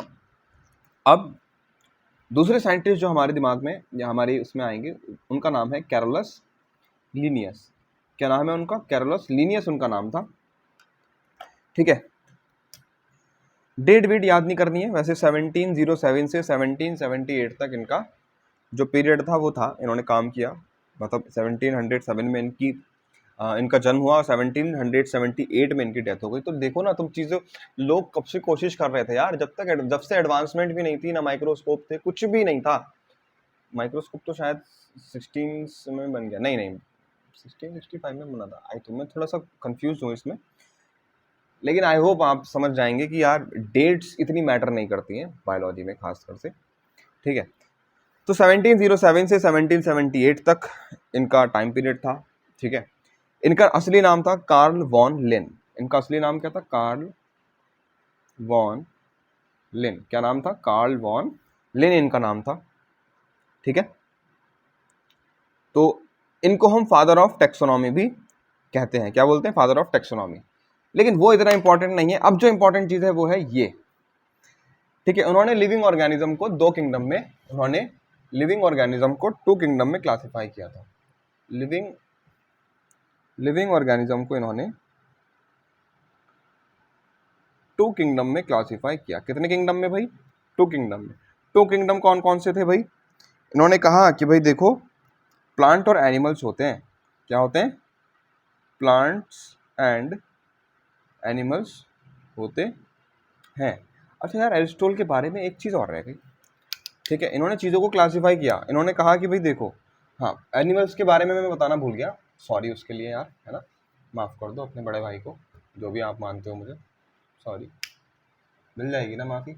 अब दूसरे साइंटिस्ट जो हमारे दिमाग में या हमारे उसमें आएंगे, उनका नाम है कैरोलस लीनियस। क्या नाम है उनका? कैरोलस लीनियस उनका नाम था, ठीक है। डेट वीट याद नहीं करनी है वैसे। 1707 से 1778 तक इनका जो पीरियड था वो था, इन्होंने काम किया। मतलब 1707 में इनका जन्म हुआ और 1778 में इनकी डेथ हो गई। तो देखो ना तुम चीज़ें, लोग कब से कोशिश कर रहे थे यार, जब से एडवांसमेंट भी नहीं थी, ना माइक्रोस्कोप थे, कुछ भी नहीं था। माइक्रोस्कोप तो शायद 16 में बन गया, नहीं 1665 में बना था आई। तो मैं थोड़ा सा कंफ्यूज हूँ इसमें, लेकिन आई होप आप समझ जाएंगे कि यार डेट्स इतनी मैटर नहीं करती हैं बायोलॉजी में खासकर से, ठीक है। तो 1707 से 1778 तक इनका टाइम पीरियड था, ठीक है। इनका असली नाम था कार्ल वॉन लिन। इनका असली नाम क्या था? कार्ल वॉन लिन। क्या नाम था? कार्ल वॉन लिन इनका नाम था, ठीक है। तो इनको हम फादर ऑफ टेक्सोनॉमी भी कहते हैं। क्या बोलते हैं? Father of taxonomy. लेकिन वो इतना इंपॉर्टेंट नहीं है। अब जो इंपॉर्टेंट चीज है वो है ये, ठीक है। उन्होंने लिविंग ऑर्गेनिज्म को 2 किंगडम में, उन्होंने लिविंग ऑर्गेनिज्म को 2 किंगडम में क्लासिफाई किया था। लिविंग ऑर्गेनिज्म को इन्होंने 2 किंगडम में क्लासिफाई किया। कितने किंगडम में भाई? 2 किंगडम में। 2 किंगडम कौन कौन से थे भाई? इन्होंने कहा कि भाई देखो, प्लांट और एनिमल्स होते हैं। क्या होते हैं? प्लांट्स एंड एनिमल्स होते हैं। अच्छा यार, एरिस्टोटल के बारे में एक चीज़ और रह गई, ठीक है। इन्होंने चीज़ों को क्लासिफाई किया। इन्होंने कहा कि भाई देखो, हाँ, एनिमल्स के बारे में मैं बताना भूल गया, सॉरी उसके लिए यार, है ना। माफ़ कर दो अपने बड़े भाई को, जो भी आप मानते हो मुझे, सॉरी, मिल जाएगी ना माफ़ी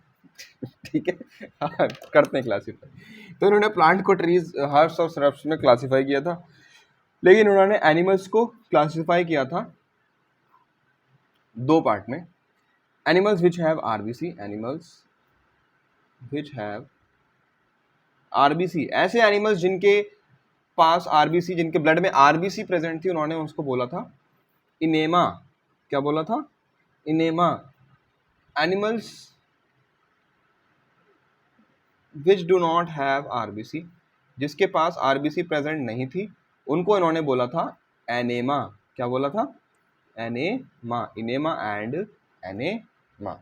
ठीक है। हाँ, करते हैं क्लासीफाई। तो इन्होंने प्लांट को ट्रीज, हर्ब्स और श्रब्स में क्लासीफाई किया था, लेकिन उन्होंने एनिमल्स को क्लासीफाई किया था 2 पार्ट में। Animals which have RBC, animals which have RBC, ऐसे एनिमल्स जिनके पास आरबीसी, जिनके ब्लड में आरबीसी प्रेजेंट थी, उन्होंने उसको बोला था इनेमा। क्या बोला था? Enema. Animals which do not have RBC, जिसके पास आरबीसी प्रेजेंट नहीं थी, उनको इन्होंने बोला था एनेमा। क्या बोला था? एनेमा। Enema and enema.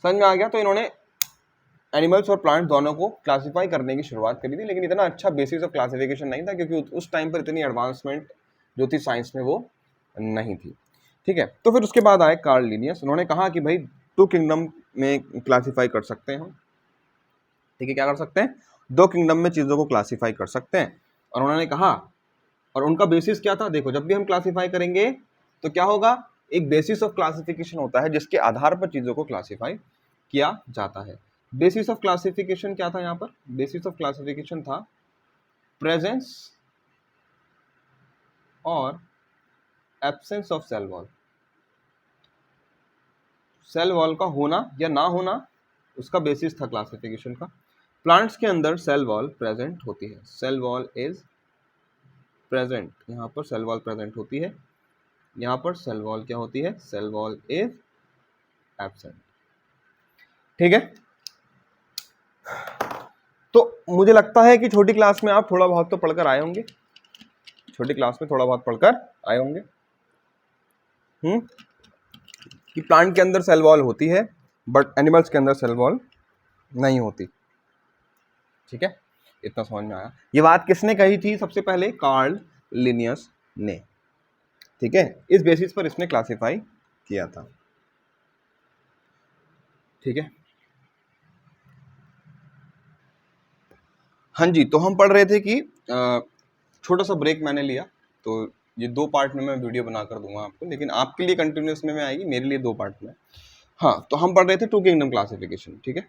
समझ में आ गया? तो इन्होंने एनिमल्स और प्लांट दोनों को क्लासिफाई करने की शुरुआत करी थी, लेकिन इतना अच्छा बेसिस ऑफ क्लासिफिकेशन नहीं था, क्योंकि उस टाइम पर इतनी एडवांसमेंट जो थी साइंस में वो नहीं थी। ठीक है, तो फिर उसके बाद आए कार्ल लिनियस। उन्होंने कहा कि भाई 2 किंगडम में क्लासिफाई कर सकते हैं हम। ठीक है, क्या कर सकते हैं? 2 किंगडम में चीज़ों को क्लासिफाई कर सकते हैं। और उन्होंने कहा, और उनका बेसिस क्या था? देखो, जब भी हम क्लासिफाई करेंगे तो क्या होगा? एक बेसिस ऑफ क्लासिफिकेशन होता है जिसके आधार पर चीज़ों को क्लासिफाई किया जाता है। बेसिस ऑफ क्लासिफिकेशन क्या था यहाँ पर? बेसिस ऑफ क्लासिफिकेशन था प्रेजेंस और absence of cell wall. Cell wall का होना या ना होना उसका बेसिस था क्लासिफिकेशन का। प्लांट्स के अंदर सेल वॉल प्रेजेंट होती है, सेल वॉल इज प्रेजेंट, यहाँ पर सेल वॉल प्रेजेंट होती है, यहाँ पर सेल वॉल क्या होती है? Cell wall is absent. ठीक है, तो मुझे लगता है कि छोटी क्लास में आप थोड़ा बहुत तो पढ़कर आए होंगे, छोटी क्लास में थोड़ा बहुत पढ़कर आए होंगे कि प्लांट के अंदर सेल वॉल होती है बट एनिमल्स के अंदर सेल वॉल नहीं होती। ठीक है, इतना समझ में आया। ये बात किसने कही थी? सबसे पहले कार्ल लिनियस ने। ठीक है, इस बेसिस पर इसने क्लासिफाई किया था। ठीक है, हाँ जी, तो हम पढ़ रहे थे कि छोटा सा ब्रेक मैंने लिया, तो ये 2 पार्ट में मैं वीडियो बना कर दूंगा आपको, लेकिन आपके लिए कंटिन्यूस में आएगी, मेरे लिए 2 पार्ट में। हाँ, तो हम पढ़ रहे थे 2 किंगडम क्लासिफिकेशन। ठीक है,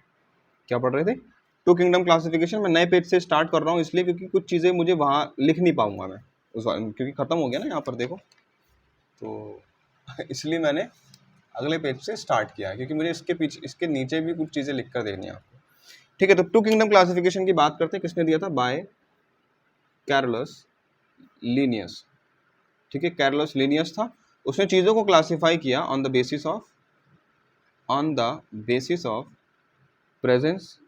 क्या पढ़ रहे थे? 2 किंगडम क्लासिफिकेशन। मैं नए पेज से स्टार्ट कर रहा हूँ इसलिए क्योंकि कुछ चीज़ें मुझे वहाँ लिख नहीं पाऊंगा मैं क्योंकि ख़त्म हो गया ना यहाँ पर, देखो, तो इसलिए मैंने अगले पेज से स्टार्ट किया है, क्योंकि मुझे इसके पीछे, इसके नीचे भी कुछ चीज़ें लिख कर देनी है आपको। ठीक है, तो 2 किंगडम क्लासिफिकेशन की बात करते हैं। किसने दिया था? By Carolus Linnaeus. ठीक है, कैरोलस लीनियस था, उसने चीज़ों को क्लासिफाई किया on the basis of presence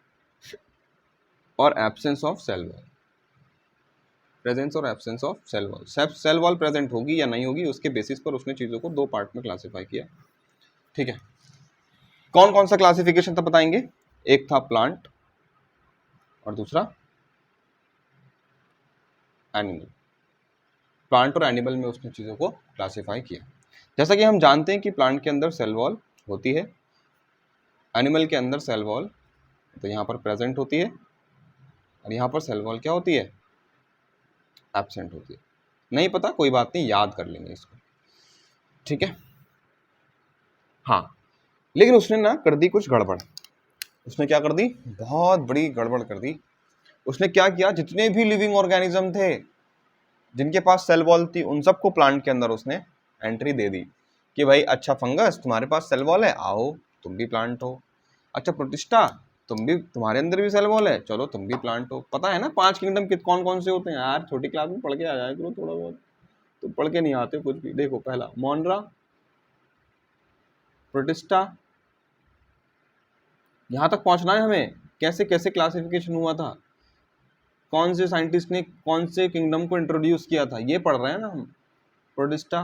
और absence of cell wall. Presence और absence of cell wall, cell wall present होगी या नहीं होगी उसके बेसिस पर उसने चीज़ों को 2 पार्ट में क्लासिफाई किया। ठीक है, कौन कौन सा क्लासिफिकेशन था बताएंगे? एक था प्लांट और दूसरा एनिमल। प्लांट और एनिमल में उसने चीज़ों को क्लासिफाई किया। जैसा कि हम जानते हैं कि प्लांट के अंदर सेल वॉल होती है, एनिमल के अंदर सेल वॉल तो यहाँ पर प्रेजेंट होती है, और यहाँ पर सेल वॉल क्या होती है? एब्सेंट होती है। नहीं पता, कोई बात नहीं, याद कर लेंगे इसको। ठीक है, हाँ, लेकिन उसने ना कर दी कुछ गड़बड़। उसने क्या कर दी? बहुत बड़ी गड़बड़ कर दी। उसने क्या किया? जितने भी लिविंग ऑर्गेनिज्म थे जिनके पास सेल वॉल थी, उन सबको प्लांट के अंदर उसने एंट्री दे दी कि भाई अच्छा फंगस, तुम्हारे पास सेल वॉल है, आओ तुम भी प्लांट हो। अच्छा प्रोटिस्टा, तुम्हारे अंदर भी सेल वॉल है, चलो तुम भी प्लांट हो। पता है ना 5 किंगडम कौन कौन से होते हैं यार? छोटी क्लास में पढ़ के आ जाए करो थोड़ा बहुत, तो पढ़ के नहीं आते कुछ भी। देखो, पहला मोनरा, प्रोटिस्टा, यहाँ तक पहुँचना है हमें। कैसे कैसे क्लासिफिकेशन हुआ था, कौन से साइंटिस्ट ने कौन से किंगडम को इंट्रोड्यूस किया था, ये पढ़ रहे हैं ना हम। प्रोटिस्टा,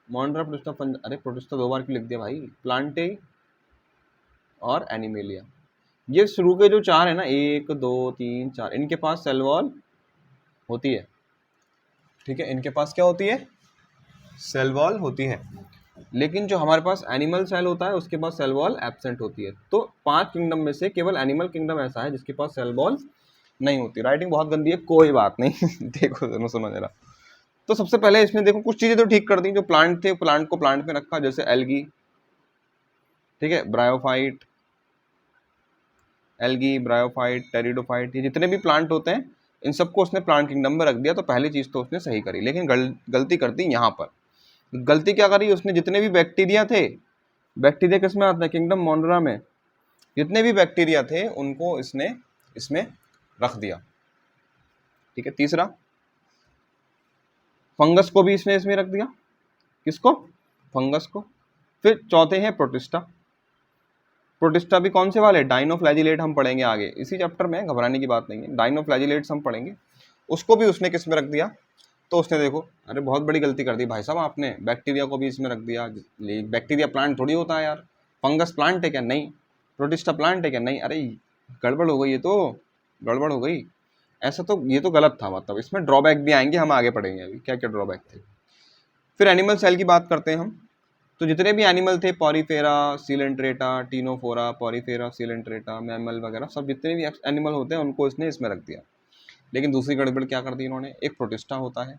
मोनरा, प्रोटिस्टा, अरे प्रोटिस्टा 2 बार क्यों लिख दिया भाई? प्लांटे और एनिमेलिया, ये शुरू के जो 4 है ना, 1 2 3 4, इनके पास सेल वॉल होती है। ठीक है, इनके पास क्या होती है? सेल वॉल होती है। लेकिन जो हमारे पास एनिमल सेल होता है उसके पास सेल वॉल एब्सेंट होती है। तो 5 किंगडम में से केवल एनिमल किंगडम ऐसा है जिसके पास सेल वॉल नहीं होती। राइटिंग बहुत गंदी है, कोई बात नहीं देखो सुनो जरा। तो सबसे पहले इसमें देखो कुछ चीजें तो ठीक कर दी। जो प्लांट थे, प्लांट को प्लांट में रखा, जैसे एल्गी, ठीक है, ब्रायोफाइट, एल्गी, ब्रायोफाइट, टेरिडोफाइट, ये जितने भी प्लांट होते हैं इन सबको उसने प्लांट किंगडम में रख दिया। तो पहली चीज तो उसने सही करी, लेकिन गलती कर दी यहाँ पर। गलती क्या करी उसने? जितने भी बैक्टीरिया थे, बैक्टीरिया किस में आते हैं? किंगडम मोनरा में। जितने भी बैक्टीरिया थे उनको इसने इसमें रख दिया। ठीक है, तीसरा फंगस को भी इसने इसमें रख दिया। किसको? फंगस को। फिर चौथे हैं प्रोटिस्टा। प्रोटिस्टा भी कौन से वाले? डाइनोफ्लैजिलेट हम पढ़ेंगे आगे इसी चैप्टर में, घबराने की बात नहीं है, डाइनोफ्लैजिलेट्स हम पढ़ेंगे। उसको भी उसने किस में रख दिया? तो उसने देखो, अरे बहुत बड़ी गलती कर दी भाई साहब आपने, बैक्टीरिया को भी इसमें रख दिया। बैक्टीरिया प्लांट थोड़ी होता है यार, फंगस प्लांट है क्या? नहीं। प्रोटिस्टा प्लांट है क्या? नहीं। अरे गड़बड़ हो गई, ये तो गड़बड़ हो गई। ऐसा तो ये तो गलत था, मतलब इसमें ड्रॉबैक भी आएंगे, हम आगे पढ़ेंगे अभी क्या क्या ड्रॉबैक थे। फिर एनिमल सेल की बात करते हैं हम। तो जितने भी एनिमल थे, Porifera, Coelenterata, Ctenophora, Porifera, Coelenterata, mammal वगैरह, सब जितने भी एनिमल होते हैं उनको इसने इसमें रख दिया। लेकिन दूसरी गड़बड़ क्या कर दी इन्होंने? एक प्रोटिस्टा होता है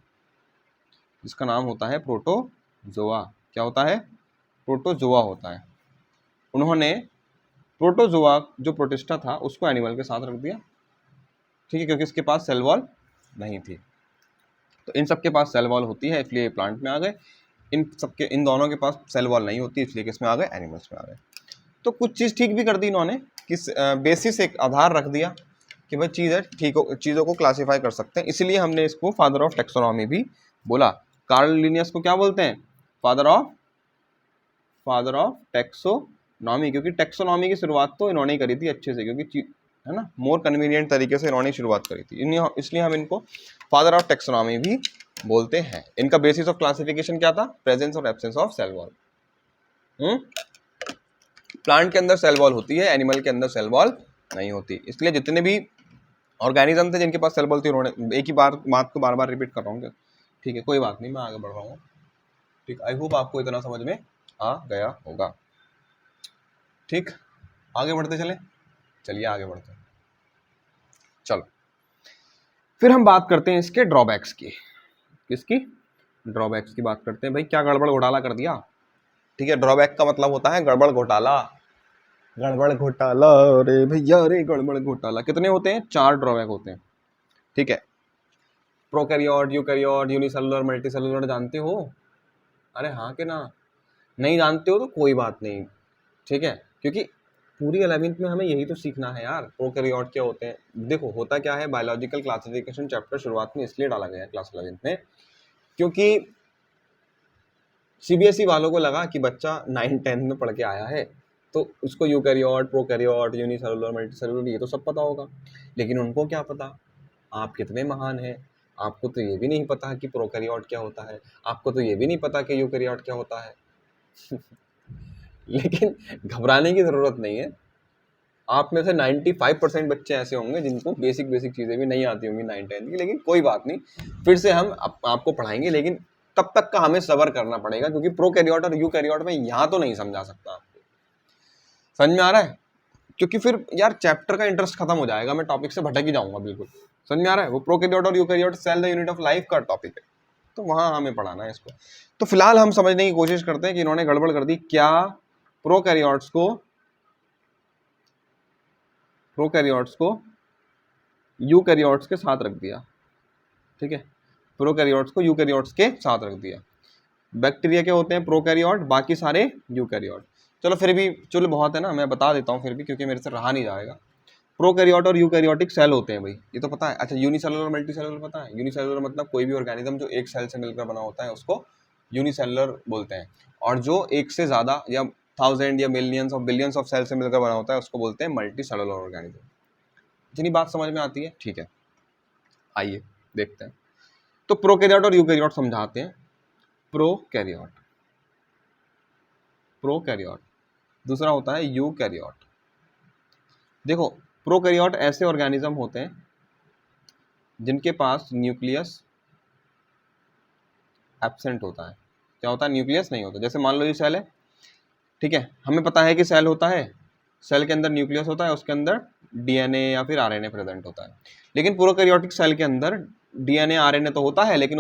जिसका नाम होता है प्रोटोजोआ। क्या होता है? प्रोटोजोआ होता है। उन्होंने प्रोटोजोआ जो प्रोटिस्टा था उसको एनिमल के साथ रख दिया। ठीक है, क्योंकि इसके पास सेल वॉल नहीं थी। तो इन सब के पास सेल वॉल होती है, इसलिए प्लांट में आ गए। इन दोनों के पास सेल वॉल नहीं होती, इसलिए किसमें आ गए? एनिमल्स में आ गए। तो कुछ चीज़ ठीक भी कर दी इन्होंने, किस बेसिस एक आधार रख दिया कि भाई चीज़ है, ठीक हो, चीज़ों को क्लासीफाई कर सकते हैं, इसलिए हमने इसको फादर ऑफ टेक्सोनॉमी भी बोला। कार्ल लिनियस को क्या बोलते हैं? फादर ऑफ टेक्सोनॉमी, क्योंकि टेक्सोनॉमी की शुरुआत तो इन्होंने ही करी थी अच्छे से, क्योंकि है ना, मोर कन्वीनियंट तरीके से इन्होंने शुरुआत करी थी, इसलिए हम इनको फादर ऑफ टेक्सोनॉमी भी बोलते हैं। इनका बेसिस ऑफ क्लासिफिकेशन क्या था? प्रेजेंस और absence of cell wall. Plant के अंदर सेल वॉल होती है, एनिमल के अंदर सेल वॉल नहीं होती, इसलिए जितने भी ऑर्गेनिज्म थे जिनके पास सेल वॉल थी, उन्होंने एक ही बात को बार बार रिपीट कर रहा हूँ। ठीक है, कोई बात नहीं, मैं आगे बढ़ रहा हूँ। ठीक, आई होप आपको इतना समझ में आ गया होगा। ठीक, आगे बढ़ते चले, चलिए आगे बढ़ते हैं। चलो फिर हम बात करते हैं इसके ड्रॉबैक्स की। किसकी? ड्रॉबैक्स की बात करते हैं। भाई क्या गड़बड़ घोटाला कर दिया? ठीक है, ड्रॉबैक का मतलब होता है गड़बड़ घोटाला। गड़बड़ घोटाला रे भैया रे, गड़बड़ घोटाला। कितने होते हैं? 4 ड्रॉबैक होते हैं। ठीक है, प्रोकैरियोट, यूकैरियोट, यूनिसेलुलर, मल्टीसेलुलर जानते हो? अरे हाँ के ना? नहीं जानते हो तो कोई बात नहीं, ठीक है, क्योंकि पूरी 11वीं में हमें यही तो सीखना है यार। प्रोकैरियोट क्या होते हैं? देखो होता क्या है, बायोलॉजिकल क्लासिफिकेशन चैप्टर शुरुआत में इसलिए डाला गया है क्लास 11वीं में, क्योंकि सीबीएसई वालों को लगा कि बच्चा 9-10 में पढ़ के आया है तो उसको यूकैरियोट, प्रोकैरियोट, यूनिसेलुलर, मल्टीसेलुलर ये तो सब पता होगा, लेकिन उनको क्या पता आप कितने महान हैं, आपको तो ये भी नहीं पता कि प्रोकैरियोट क्या होता है, आपको तो ये भी नहीं पता कि यूकैरियोट क्या होता है। लेकिन घबराने की ज़रूरत नहीं है। आप में से 95% बच्चे ऐसे होंगे जिनको बेसिक चीज़ें भी नहीं आती होंगी 9-10 की, लेकिन कोई बात नहीं, फिर से हम आपको पढ़ाएंगे, लेकिन तब तक का हमें सब्र करना पड़ेगा, क्योंकि प्रोकैरियोट और यूकैरियोट में यहाँ तो नहीं समझा सकता आपको। समझ में आ रहा है? क्योंकि फिर यार चैप्टर का इंटरेस्ट खत्म हो जाएगा, मैं टॉपिक से भटक ही जाऊंगा बिल्कुल। समझ में आ रहा है? वो प्रोकैरियोट और eukaryote cell the unit of life का टॉपिक है, तो वहाँ हमें पढ़ाना है इसको। तो फिलहाल हम समझने की कोशिश करते हैं कि इन्होंने गड़बड़ कर दी क्या। प्रोकैरियोट्स को यूकैरियोट्स के साथ रख दिया। ठीक है, प्रोकैरियोट्स को यूकैरियोट्स के साथ रख दिया। बैक्टीरिया के होते हैं प्रोकैरियोट, बाकी सारे यूकैरियोट। चलो फिर भी चलो बहुत है ना, मैं बता देता हूँ फिर भी, क्योंकि मेरे से रहा नहीं जाएगा। प्रोकैरियोट और यूकैरियोटिक सेल होते हैं भाई, ये तो पता है। अच्छा, यूनिसेलुलर मल्टीसेलुलर पता है? यूनिसेलुलर मतलब कोई भी ऑर्गेनिज्म जो एक सेल से मिलकर बना होता है उसको यूनिसेलुलर बोलते हैं, और जो एक से ज़्यादा या 1000 या millions of billions of cell से मिलकर बना होता है उसको बोलते हैं मल्टी सेलुलर ऑर्गेनिज्म। इतनी बात समझ में आती है? ठीक है, आइए देखते हैं। तो प्रोकैरियोट और यूकैरियोट समझाते हैं। प्रोकैरियोट, दूसरा होता है यूकैरियोट। देखो, प्रोकैरियोट ऐसे ऑर्गेनिज्म होते हैं जिनके पास न्यूक्लियस एब्सेंट होता है। क्या होता है? न्यूक्लियस नहीं होता। जैसे मान लो ये सेल है, ठीक है, हमें पता है कि सेल होता है, सेल के अंदर न्यूक्लियस होता है, उसके अंदर डीएनए या फिर आरएनए प्रेजेंट होता है। लेकिन प्रोकैरियोटिक सेल के अंदर डीएनए आरएनए तो होता है, लेकिन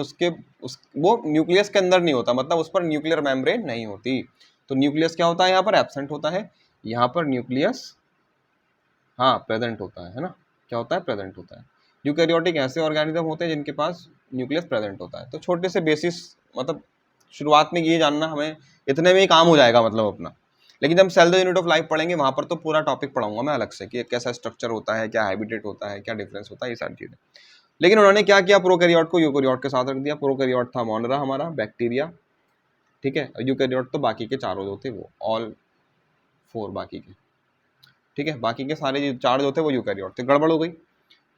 वो न्यूक्लियस के अंदर नहीं होता, मतलब उस पर न्यूक्लियर मेम्ब्रेन नहीं होती। तो न्यूक्लियस क्या होता है? यहाँ पर एब्सेंट होता है, यहाँ पर न्यूक्लियस हाँ प्रेजेंट होता है ना? क्या होता है? प्रेजेंट होता है। यूकैरियोटिक ऐसे ऑर्गेनिज्म होते हैं जिनके पास न्यूक्लियस प्रेजेंट होता है। तो छोटे से बेसिस, मतलब शुरुआत में ये जानना हमें, इतने में ही काम हो जाएगा मतलब अपना। लेकिन जब cell the unit of life पढ़ेंगे वहाँ पर तो पूरा टॉपिक पढ़ाऊंगा मैं अलग से कि कैसा स्ट्रक्चर होता है, क्या हैबिटेट होता है, क्या डिफरेंस होता है, ये सारी चीज़ें। लेकिन उन्होंने क्या किया, प्रोकैरियोट को यूकैरियोट के साथ रख दिया। प्रोकैरियोट था मोनरा हमारा, बैक्टीरिया, ठीक है, यूकैरियोट तो बाकी के चारों जो थे वो ऑल 4 बाकी के, ठीक है, बाकी के सारे जो 4 जो थे वो यूकैरियोट थे। गड़बड़ हो गई।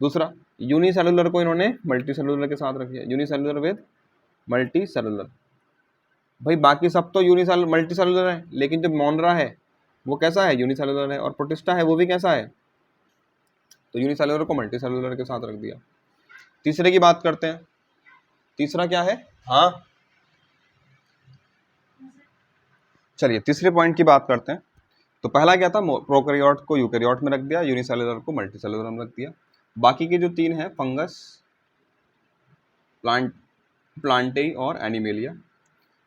दूसरा, यूनिसेलुलर को इन्होंने मल्टीसेलुलर के साथ रख दिया, यूनिसेलुलर विद मल्टीसेलुलर। भाई बाकी सब तो यूनिसेलुलर मल्टीसेलुलर है, लेकिन जो मोनरा है वो कैसा है, यूनिसेलुलर है, और प्रोटिस्टा है वो भी कैसा है, तो यूनिसेलुलर को मल्टीसेलुलर के साथ रख दिया। तीसरे की बात करते हैं, तीसरा क्या है, हाँ चलिए तीसरे पॉइंट की बात करते हैं। तो पहला क्या था, प्रोकैरियोट को यूकैरियोट में रख दिया, यूनिसेलुलर को मल्टीसेलुलर में रख दिया। बाकी के जो 3 है, फंगस, प्लांटेई और एनिमेलिया,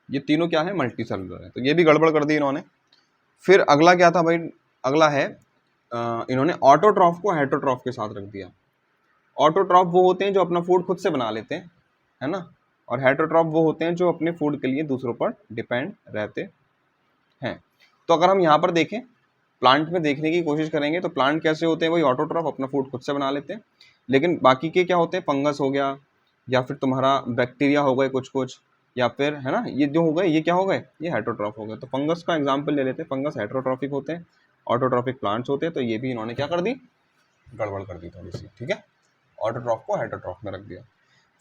ये तीनों क्या है, मल्टीसेलुलर है। तो ये भी गड़बड़ कर दी इन्होंने। फिर अगला क्या था भाई, अगला है इन्होंने ऑटोट्रॉफ को हेटरोट्रॉफ के साथ रख दिया। ऑटोट्रॉफ वो होते हैं जो अपना फूड खुद से बना लेते हैं, है ना, और हेटरोट्रॉफ वो होते हैं जो अपने फूड के लिए दूसरों पर डिपेंड रहते हैं। तो अगर हम यहाँ पर देखें, प्लांट में देखने की कोशिश करेंगे तो प्लांट कैसे होते हैं, वही ऑटोट्रॉफ अपना फूड खुद से बना लेते हैं। लेकिन बाकी के क्या होते हैं, फंगस हो गया, या फिर तुम्हारा बैक्टीरिया हो गए कुछ कुछ, या फिर है ना, ये जो हो गए ये क्या हो गए, ये हेटरोट्रॉफ हो गए। तो फंगस का एग्जाम्पल ले लेते हैं, फंगस हेटरोट्रॉफिक होते हैं, ऑटोट्रॉफिक प्लांट्स होते हैं। तो ये भी इन्होंने क्या कर दी, गड़बड़ कर दी थोड़ी सी, ठीक है, ऑटोट्रॉफ को हेटरोट्रॉफ में रख दिया।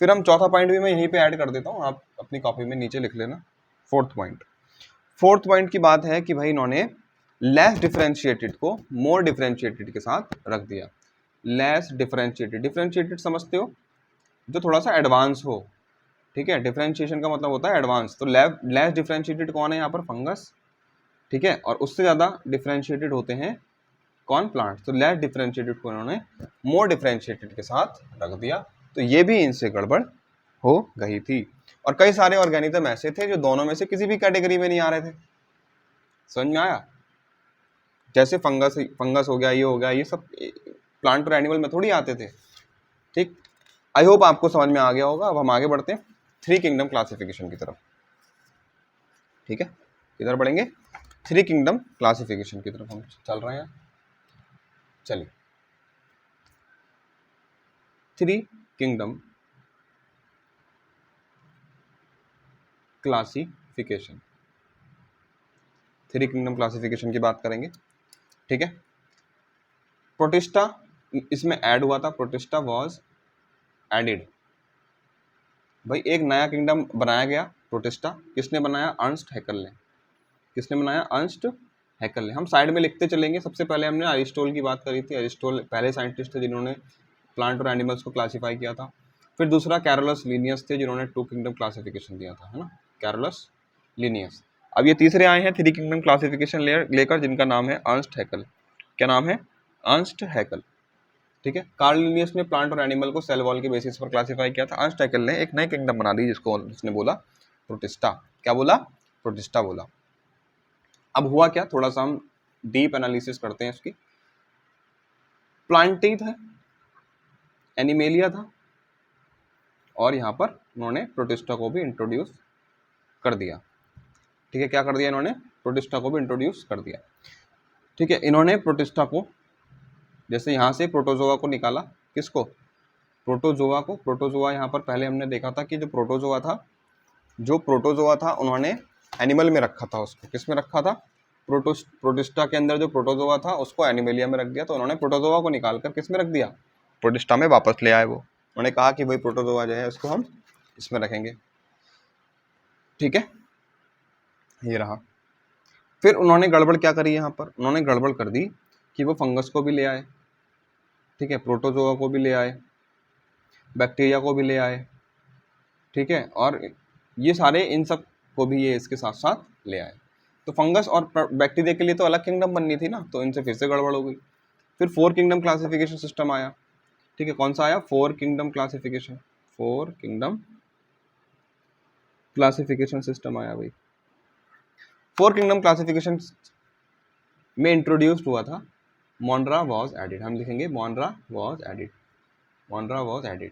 फिर हम चौथा पॉइंट भी मैं यहीं पे ऐड कर देता हूँ, आप अपनी कॉपी में नीचे लिख लेना। फोर्थ पॉइंट की बात है कि भाई इन्होंने लेस डिफरेंशिएटेड को मोर डिफरेंशिएटेड के साथ रख दिया। लेस डिफरेंशिएटेड, डिफरेंशिएटेड समझते हो, जो थोड़ा सा एडवांस हो, ठीक है, डिफरेंशिएशन का मतलब होता है एडवांस। तो लेस डिफरेंशिएटेड कौन है यहाँ पर, फंगस, ठीक है, और उससे ज़्यादा डिफरेंशिएटेड होते हैं कौन, प्लांट। तो लेस डिफरेंशिएटेड को इन्होंने मोर डिफरेंशिएटेड के साथ रख दिया। तो ये भी इनसे गड़बड़ हो गई थी। और कई सारे ऑर्गेनिज्म ऐसे थे जो दोनों में से किसी भी कैटेगरी में नहीं आ रहे थे। समझ में आया, जैसे फंगस हो गया, ये हो गया, ये सब प्लांट और एनिमल में थोड़ी आते थे, ठीक। आई होप आपको समझ में आ गया होगा। अब हम आगे बढ़ते हैं 3 किंगडम क्लासिफिकेशन की तरफ, ठीक है, किधर बढ़ेंगे, 3 किंगडम क्लासिफिकेशन की तरफ हम चल रहे हैं। चलिए 3 किंगडम क्लासिफिकेशन, 3 किंगडम क्लासिफिकेशन की बात करेंगे, ठीक है। प्रोटिस्टा इसमें ऐड हुआ था, प्रोटिस्टा वॉज एडिड। भाई एक नया किंगडम बनाया गया, प्रोटिस्टा, किसने बनाया, अर्नस्ट हैकेल ने। किसने बनाया, अर्नस्ट हैकेल ने। हम साइड में लिखते चलेंगे। सबसे पहले हमने अरिस्टोल की बात करी थी, अरिस्टोल पहले साइंटिस्ट थे जिन्होंने प्लांट और एनिमल्स को क्लासीफाई किया था। फिर दूसरा कैरोलस लिनियस थे जिन्होंने 2 किंगडम क्लासिफिकेशन दिया था, है ना, कैरोलस लिनियस। अब ये तीसरे आए हैं 3 किंगडम क्लासिफिकेशन लेकर, जिनका नाम है अर्नस्ट हैकेल। क्या नाम है, अर्नस्ट हैकेल, ठीक है। कार्ल लिनियस ने प्लांट और एनिमल को सेल वॉल के बेसिस पर क्लासिफाई किया था। अर्नस्ट हैकेल ने एक नई किंगडम बना दी जिसको उसने बोला प्रोटिस्टा। क्या बोला, प्रोटिस्टा बोला। अब हुआ क्या, थोड़ा सा हम डीप एनालिसिस करते हैं इसकी। प्लांटी था, एनिमेलिया था, और यहाँ पर उन्होंने प्रोटिस्टा को भी इंट्रोड्यूस कर दिया, ठीक है। क्या कर दिया इन्होंने, प्रोटिस्टा को भी इंट्रोड्यूस कर दिया, ठीक है। इन्होंने प्रोटिस्टा को, जैसे यहाँ से प्रोटोजोआ को निकाला, किसको, प्रोटोजोआ को। प्रोटोजोआ यहाँ पर पहले हमने देखा था कि जो प्रोटोजोआ था उन्होंने एनिमल में रखा था, उसको किस में रखा था, प्रोटिस्टा के अंदर जो प्रोटोजोआ था उसको एनिमेलिया में रख दिया। तो उन्होंने प्रोटोजोआ को निकाल कर किस में रख दिया, प्रोटिस्टा में वापस ले आए। वो उन्होंने कहा कि भाई प्रोटोजोआ जो है उसको हम इसमें रखेंगे, ठीक है, ये रहा। फिर उन्होंने गड़बड़ क्या करी, यहाँ पर उन्होंने गड़बड़ कर दी कि वो फंगस को भी ले आए, ठीक है, प्रोटोजोआ को भी ले आए, बैक्टीरिया को भी ले आए, ठीक है, और ये सारे इन सब को भी ये इसके साथ साथ ले आए। तो फंगस और बैक्टीरिया के लिए तो अलग किंगडम बननी थी ना, तो इनसे फिर से गड़बड़ हो गई। फिर 4 किंगडम क्लासिफिकेशन सिस्टम आया, ठीक है। कौन सा आया, 4 kingdom classification, 4 kingdom classification system आया भाई। 4 किंगडम क्लासिफिकेशन में इंट्रोड्यूस्ड हुआ था मोनरा वॉज एडिड। हम लिखेंगे मोनरा वॉज एडिड, मोनरा वॉज एडिड।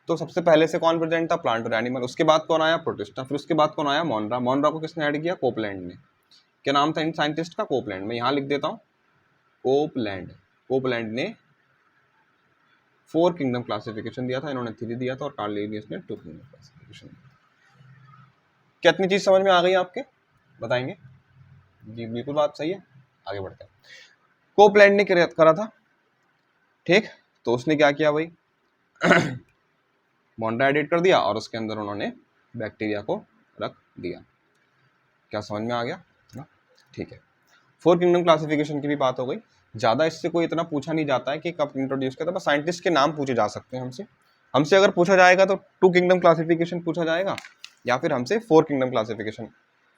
तो सबसे पहले से कौन प्रेजेंट था, प्लांट और एनिमल। उसके बाद कौन आया, प्रोटिस्टा। फिर उसके बाद कौन आया, मोनरा। मोनरा को किसने ऐड किया, कोपलैंड ने। क्या नाम था इन साइंटिस्ट का? कोपलैंड। मैं यहाँ लिख देता हूँ कोपलैंड। कोपलैंड ने 4 किंगडम क्लासिफिकेशन दिया था, इन्होंने 3 दिया था और कार्ल लिनियस ने 2 किंगडम क्लासिफिकेशन दिया। कितनी चीज समझ में आ गई आपके? बताएंगे जी। बिल्कुल बात सही है, आगे बढ़ते हैं। कोपलैंड ने करा था, ठीक। तो उसने क्या किया भाई, मोंडा एडिट कर दिया और उसके अंदर उन्होंने बैक्टीरिया को रख दिया। क्या समझ में आ गया ना? ठीक है। 4 किंगडम क्लासिफिकेशन की भी बात हो गई। ज़्यादा इससे कोई इतना पूछा नहीं जाता है कि कब इंट्रोड्यूस किया था, बस साइंटिस्ट के नाम पूछे जा सकते हैं हमसे। हमसे अगर पूछा जाएगा तो 2 किंगडम क्लासिफिकेशन पूछा जाएगा, या फिर हमसे 4 किंगडम क्लासिफिकेशन,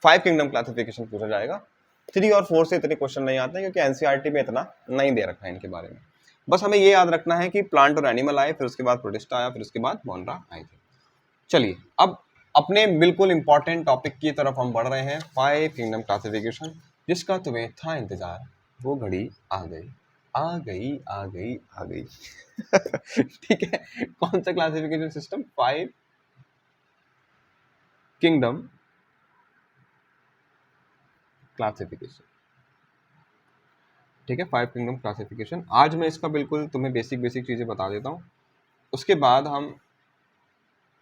5 किंगडम क्लासिफिकेशन पूछा जाएगा। 3 और 4 से इतने क्वेश्चन नहीं आते क्योंकि एनसीईआरटी में इतना नहीं दे रखा है इनके बारे में। बस हमें ये याद रखना है कि प्लांट और एनिमल आए, फिर उसके बाद प्रोटिस्टा आया, फिर उसके बाद मोनरा आई थी। चलिए अब अपने बिल्कुल इंपॉर्टेंट टॉपिक की तरफ हम बढ़ रहे हैं, 5 किंगडम क्लासिफिकेशन, जिसका तुम्हें था इंतजार। वो घड़ी आ गई, आ गई, आ गई, आ गई। ठीक है, कौन सा क्लासिफिकेशन सिस्टम? 5 kingdom classification. ठीक है, 5 किंगडम क्लासिफिकेशन। आज मैं इसका बिल्कुल तुम्हें बेसिक बेसिक चीज़ें बता देता हूँ, उसके बाद हम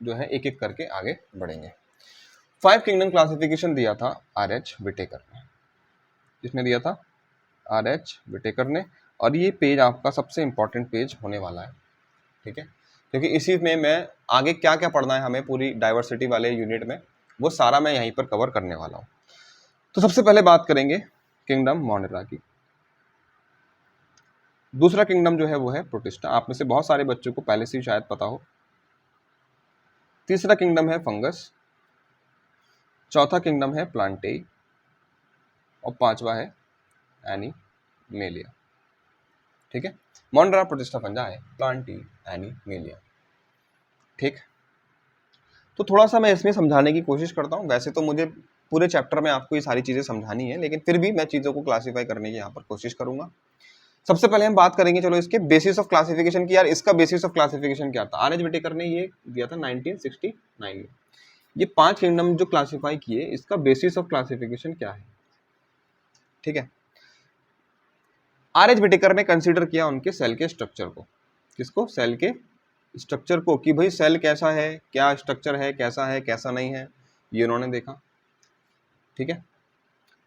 जो है एक एक करके आगे बढ़ेंगे। 5 किंगडम क्लासिफिकेशन दिया था आर.एच. विटेकर ने। किसने दिया था? आर.एच. विटेकर ने। और ये पेज आपका सबसे इंपॉर्टेंट पेज होने वाला है, ठीक है, क्योंकि इसी में मैं आगे क्या क्या पढ़ना है हमें पूरी डाइवर्सिटी वाले यूनिट में, वो सारा मैं यहीं पर कवर करने वाला हूँ। तो सबसे पहले बात करेंगे किंगडम मोनेरा की। दूसरा किंगडम जो है वो है प्रोटिस्टा, आप में से बहुत सारे बच्चों को पहले से ही शायद पता हो। तीसरा किंगडम है फंगस। चौथा किंगडम है प्लांटेई और पांचवा है एनीमेलिया। ठीक है, मोनेरा, प्रोटिस्टा, फंजाई, प्लांटी, एनीमेलिया। ठीक, तो थोड़ा सा मैं इसमें समझाने की कोशिश करता हूँ। वैसे तो मुझे पूरे चैप्टर में आपको ये सारी चीज़ें समझानी है, लेकिन फिर भी मैं चीज़ों को क्लासीफाई करने की यहाँ पर कोशिश करूंगा। सबसे पहले हम बात करेंगे चलो इसके बेसिस ऑफ क्लासिफिकेशन की। यार इसका बेसिस ऑफ क्लासिफिकेशन क्या था? आर.एच. विटेकर ने ये दिया था 1969 में। ये 5 किंगडम जो क्लासीफाई किए, इसका बेसिस ऑफ क्लासिफिकेशन क्या है? ठीक है, आर.एच. विटेकर ने कंसीडर किया उनके सेल के स्ट्रक्चर को। किसको? सेल के स्ट्रक्चर को, कि भाई सेल कैसा है, क्या स्ट्रक्चर है, कैसा नहीं है, ये उन्होंने देखा। ठीक है,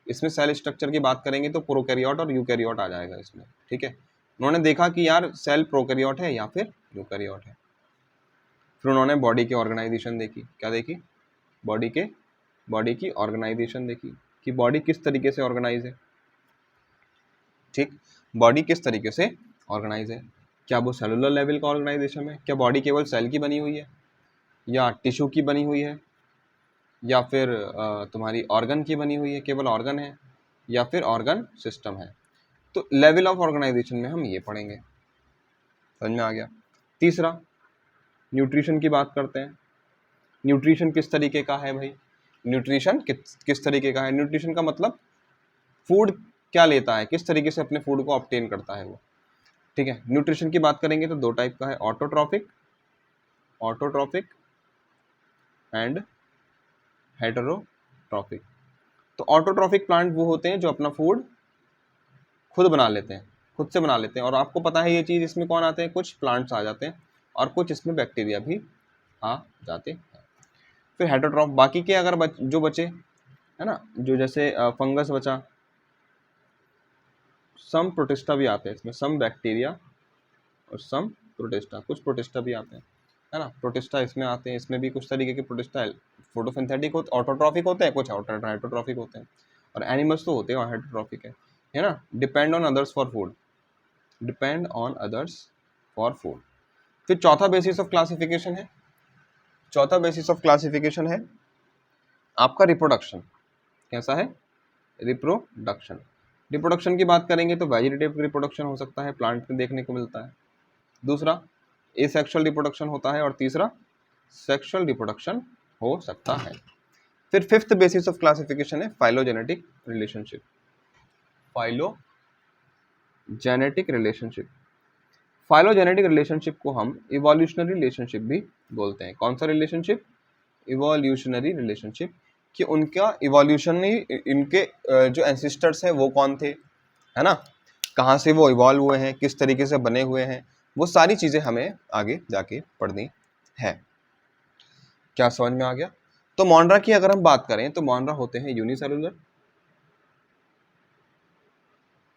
इसमें सेल स्ट्रक्चर की बात करेंगे तो प्रोकैरियोट और यूकैरियोट आ जाएगा इसमें। ठीक है, उन्होंने देखा कि यार सेल प्रोकैरियोट है या फिर यूकैरियोट है। फिर उन्होंने बॉडी की ऑर्गेनाइजेशन देखी। क्या देखी? बॉडी की ऑर्गेनाइजेशन देखी कि बॉडी किस तरीके से ऑर्गेनाइज है। ठीक, बॉडी किस तरीके से ऑर्गेनाइज है, क्या वो सेलुलर लेवल का ऑर्गेनाइजेशन है, क्या बॉडी केवल सेल की बनी हुई है, या टिश्यू की बनी हुई है, या फिर तुम्हारी ऑर्गन की बनी हुई है, केवल ऑर्गन है, या फिर ऑर्गन सिस्टम है। तो लेवल ऑफ ऑर्गेनाइजेशन में हम ये पढ़ेंगे। समझ में आ गया? तीसरा, न्यूट्रिशन की बात करते हैं। न्यूट्रिशन किस तरीके का है भाई? न्यूट्रिशन किस तरीके का है? न्यूट्रिशन का मतलब फूड क्या लेता है, किस तरीके से अपने फूड को ऑब्टेन करता है वो। ठीक है, न्यूट्रिशन की बात करेंगे तो 2 टाइप का है, ऑटोट्रॉफिक एंड हेटेरोट्रॉफिक। तो ऑटोट्रॉफिक प्लांट वो होते हैं जो अपना फूड खुद बना लेते हैं, खुद से बना लेते हैं। और आपको पता है ये चीज़, इसमें कौन आते हैं? कुछ प्लांट्स आ जाते हैं और कुछ इसमें बैक्टीरिया भी आ जाते हैं। फिर हेटेरोट्रॉफ, बाकी के अगर जो बचे है ना, जो जैसे फंगस बचा, सम प्रोटिस्टा भी आते हैं इसमें, सम बैक्टीरिया और सम प्रोटिस्टा, कुछ प्रोटिस्टा भी आते हैं, है ना। प्रोटिस्टा इसमें आते हैं, इसमें भी कुछ तरीके के प्रोटिस्टा फोटोसिंथेटिक होते, ऑटोट्रॉफिक होते हैं, कुछ हेटेरोट्रॉफिक होते हैं। और एनिमल्स तो होते हैं हेटेरोट्रॉफिक है ना। Depend on others for food, depend on others for food. फिर चौथा बेसिस ऑफ क्लासिफिकेशन है, चौथा बेसिस ऑफ क्लासिफिकेशन है आपका रिप्रोडक्शन। कैसा है? रिप्रोडक्शन। रिप्रोडक्शन की बात करेंगे तो वेजिटेटिव रिप्रोडक्शन हो सकता है, प्लांट में देखने को मिलता है। दूसरा एसेक्सुअल रिप्रोडक्शन होता है, और तीसरा सेक्सुअल रिप्रोडक्शन हो सकता है। फिर फिफ्थ बेसिस ऑफ क्लासिफिकेशन है phylogenetic relationship. Phylogenetic relationship, phylogenetic relationship को हम इवोल्यूशनरी रिलेशनशिप भी बोलते हैं। कौन सा रिलेशनशिप? इवोल्यूशनरी रिलेशनशिप, कि उनका इवोल्यूशन, इनके जो एंसिस्टर्स हैं वो कौन थे, है ना, कहाँ से वो इवॉल्व हुए हैं, किस तरीके से बने हुए हैं, वो सारी चीज़ें हमें आगे जाके पढ़नी है। क्या समझ में आ गया? तो मोनरा की अगर हम बात करें तो मोनरा होते हैं यूनिसेलुलर,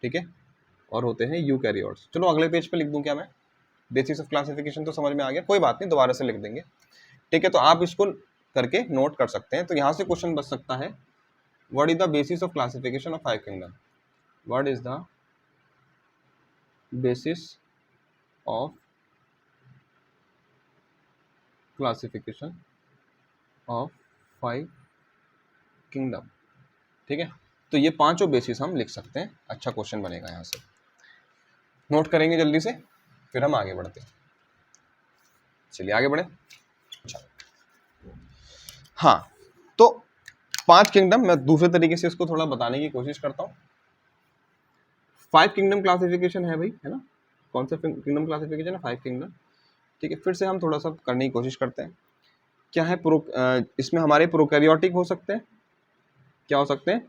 ठीक है, और होते हैं यूकैरियोट्स। चलो अगले पेज पे लिख दूं क्या मैं? बेसिस ऑफ क्लासिफिकेशन तो समझ में आ गया, कोई बात नहीं, दोबारा से लिख देंगे, ठीक है। तो आप इसको करके नोट कर सकते हैं। तो यहाँ से क्वेश्चन बच सकता है, what is the basis of classification of 5 kingdom, what is the basis of classification of 5 kingdom, ठीक है। तो ये पांचों बेसिस हम लिख सकते हैं, अच्छा क्वेश्चन बनेगा। यहाँ से नोट करेंगे जल्दी से, फिर हम आगे बढ़ते हैं। चलिए आगे बढ़े। अच्छा, हाँ, तो 5 किंगडम, मैं दूसरे तरीके से इसको थोड़ा बताने की कोशिश करता हूँ। 5 किंगडम क्लासिफिकेशन है भाई, है ना, कौन सा किंगडम क्लासिफिकेशन है? 5 किंगडम, ठीक है। फिर से हम थोड़ा सा करने की कोशिश करते हैं। क्या है इसमें हमारे प्रोकैरियोटिक हो सकते हैं, क्या हो सकते हैं?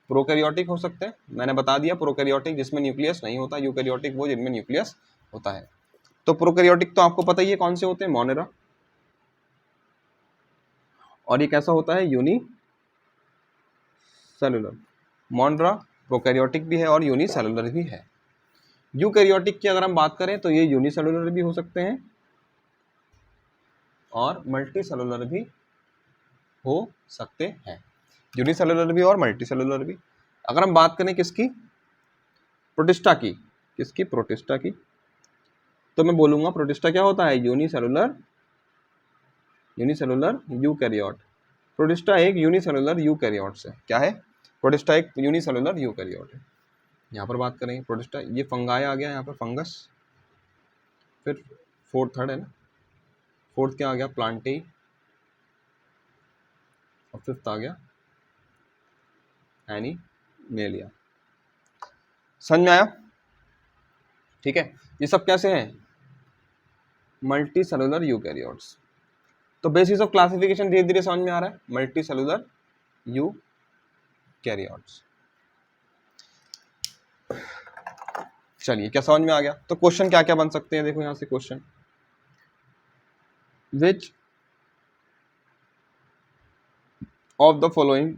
प्रोकैरियोटिक हो सकते हैं, मैंने बता दिया। प्रोकैरियोटिक जिसमें न्यूक्लियस नहीं होता, यूकैरियोटिक वो जिनमें न्यूक्लियस होता है। तो प्रोकैरियोटिक तो आपको पता ही है कौन से होते हैं, मोनेरा, और ये कैसा होता है? Uni cellular. मोनेरा प्रोकैरियोटिक भी है और यूनी सेलुलर भी है। यूकैरियोटिक की अगर हम बात करें तो ये यूनी सेलुलर भी हो सकते हैं और मल्टी सेलुलर भी हो सकते हैं, यूनिसेलुलर भी और मल्टी सेलुलर भी। अगर हम बात करें किसकी? प्रोटिस्टा की। किसकी? प्रोटिस्टा की। तो मैं बोलूंगा प्रोटिस्टा क्या होता है? Unicellular eukaryote. प्रोटिस्टा एक यूनिसेलुलर यूकैरियोट है। क्या है? प्रोटिस्टा एक यूनिसेलुलर यूकैरियोट है। यहाँ पर बात करेंगे प्रोटिस्टा, ये फंगाई आ गया यहाँ पर, फंगस। फिर थर्ड है ना, फोर्थ क्या आ गया? प्लांटेई। और फिफ्थ आ गया एनिमेलिया। समझ में आया? ठीक है, ये सब कैसे हैं? Multi cellular eukaryotes. तो बेसिस ऑफ क्लासिफिकेशन धीरे धीरे समझ में आ रहा है, मल्टी सेलुलर यूकैरियोट्स। चलिए, क्या समझ में आ गया? तो क्वेश्चन क्या क्या बन सकते हैं, देखो यहां से question, which of the following